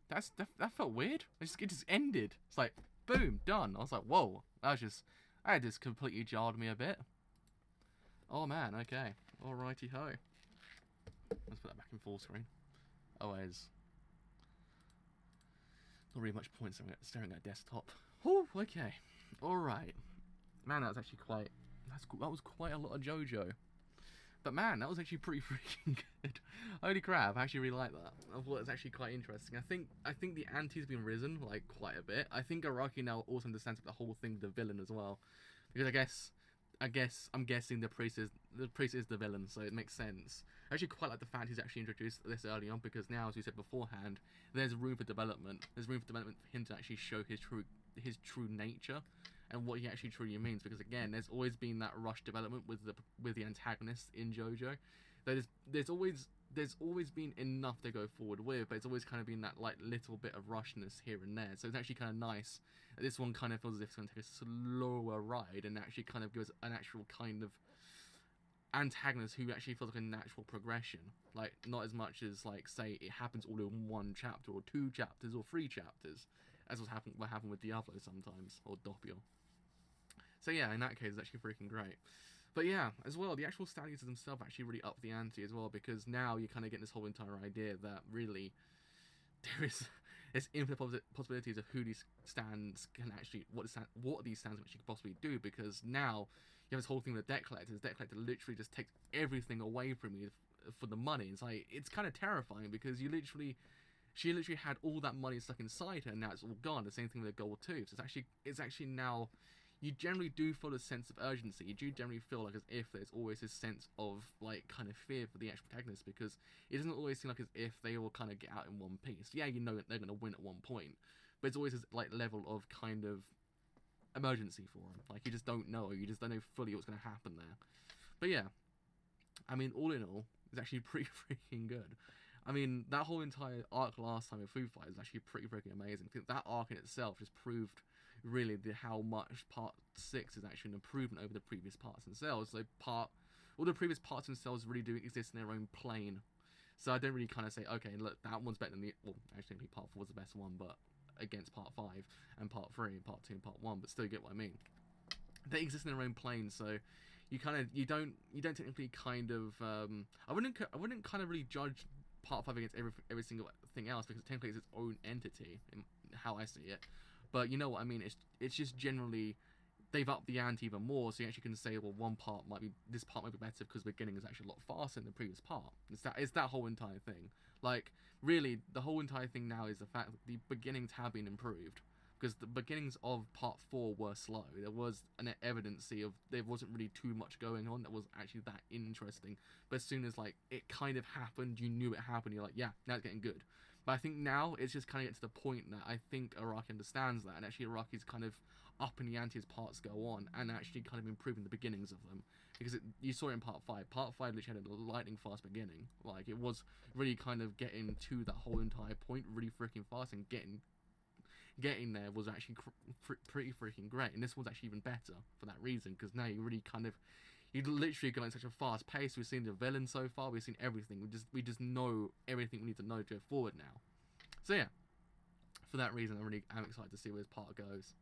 That felt weird. It just ended. It's like boom, done. I was like, whoa. That just completely jarred me a bit. Oh man, okay. Alrighty ho. Let's put that back in full screen. Otherwise, not really much point staring at a desktop. Whew, okay. Alright. Man, that was actually that was quite a lot of JoJo. But man, that was actually pretty freaking good. Holy crap, I actually really like that. I thought it was actually quite interesting. I think the ante's been risen, like, quite a bit. I think Araki now also understands the whole thing with the villain as well. Because I'm guessing the priest is the villain, so it makes sense. I actually quite like the fact he's actually introduced this early on, because now, as we said beforehand, there's room for development. There's room for development for him to actually show his true nature and what he actually truly means. Because again, there's always been that rush development with the antagonist in JoJo. There's always been enough to go forward with, but it's always kind of been that like little bit of rushness here and there. So it's actually kind of nice that this one kind of feels as if it's going to take a slower ride and actually kind of give us an actual kind of antagonist who actually feels like a natural progression. Like, not as much as, like, say it happens all in one chapter or 2 chapters or 3 chapters, as what happened with Diablo sometimes, or Doppio. So yeah, in that case, it's actually freaking great. But yeah, as well, the actual statues themselves actually really up the ante as well, because now you're kind of getting this whole entire idea that really there's infinite possibilities of who these stands can actually, what these stands actually could possibly do, because now you have this whole thing with deck collectors. Deck collector literally just takes everything away from you for the money. It's like, it's kind of terrifying, because she literally had all that money stuck inside her, and now it's all gone. The same thing with the gold too. So it's actually now, you generally do feel a sense of urgency. You do generally feel like as if there's always this sense of like kind of fear for the actual protagonist, because it doesn't always seem like as if they will kind of get out in one piece. Yeah, you know they're going to win at one point, but it's always this like level of kind of emergency for them. Like, you just don't know. You just don't know fully what's going to happen there. But yeah, I mean, all in all, it's actually pretty freaking good. I mean, that whole entire arc last time with Foo Fighters was actually pretty freaking amazing. I think that arc in itself just proved really how much Part 6 is actually an improvement over the previous parts themselves. So all the previous parts themselves really do exist in their own plane. So I don't really kind of say, okay, look, that one's better than well, actually Part 4 was the best one, but against Part 5 and Part 3 and Part 2 and Part 1, but still you get what I mean. They exist in their own plane, so you don't technically kind of I wouldn't kind of really judge Part 5 against every single thing else, because technically it's its own entity in how I see it. But you know what I mean, it's just generally they've upped the ante even more, so you actually can say, well, this part might be better because the beginning is actually a lot faster than the previous part. It's that whole entire thing. Like, really, the whole entire thing now is the fact that the beginnings have been improved, because the beginnings of Part 4 were slow. There was an evidency of there wasn't really too much going on that was actually that interesting. But as soon as like it kind of happened, you knew it happened. You're like, yeah, now it's getting good. But I think now it's just kind of get to the point that I think Araki understands that, and actually Araki's kind of upping the ante as parts go on, and actually kind of improving the beginnings of them. Because you saw it in Part 5. Part 5 literally had a lightning fast beginning. Like, it was really kind of getting to that whole entire point really freaking fast, and getting there was actually pretty freaking great. And this was actually even better for that reason, because now you literally going such a fast pace. We've seen the villain so far, we've seen everything. We just know everything we need to know to go forward now. So yeah, for that reason, I'm excited to see where this part goes.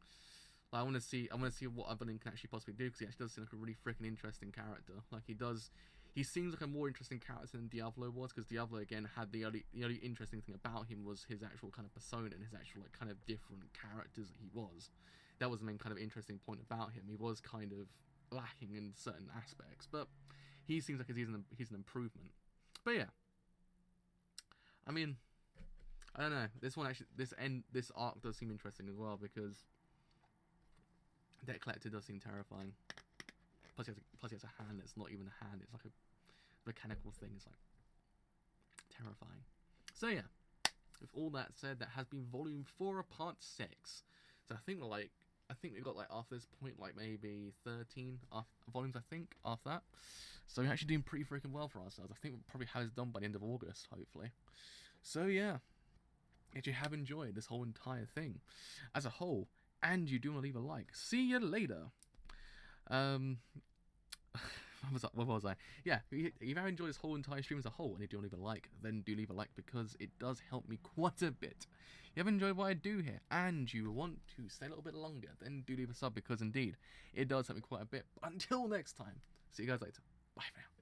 Like, I want to see what Evelyn can actually possibly do, because he actually does seem like a really freaking interesting character. Like, he seems like a more interesting character than Diablo was, because Diablo again had the only interesting thing about him was his actual kind of persona and his actual like kind of different characters that he was. That was the main kind of interesting point about him. He was kind of lacking in certain aspects, but he seems like he's an improvement. But yeah, I mean, I don't know. This arc does seem interesting as well, because Deck Collector does seem terrifying. Plus he has a hand that's not even a hand. It's like a mechanical thing. It's like terrifying. So yeah, with all that said, that has been Volume 4 of Part 6. So I think we've got like after this point like maybe 13 volumes, I think, after that. So we're actually doing pretty freaking well for ourselves. I think we'll probably have this done by the end of August, hopefully. So yeah, if you have enjoyed this whole entire thing as a whole, and you do want to leave a like, see you later. What was I? Yeah, if you have enjoyed this whole entire stream as a whole, and you do leave a like, then do leave a like, because it does help me quite a bit. If you have enjoyed what I do here, and you want to stay a little bit longer, then do leave a sub, because indeed, it does help me quite a bit. But until next time, see you guys later. Bye for now.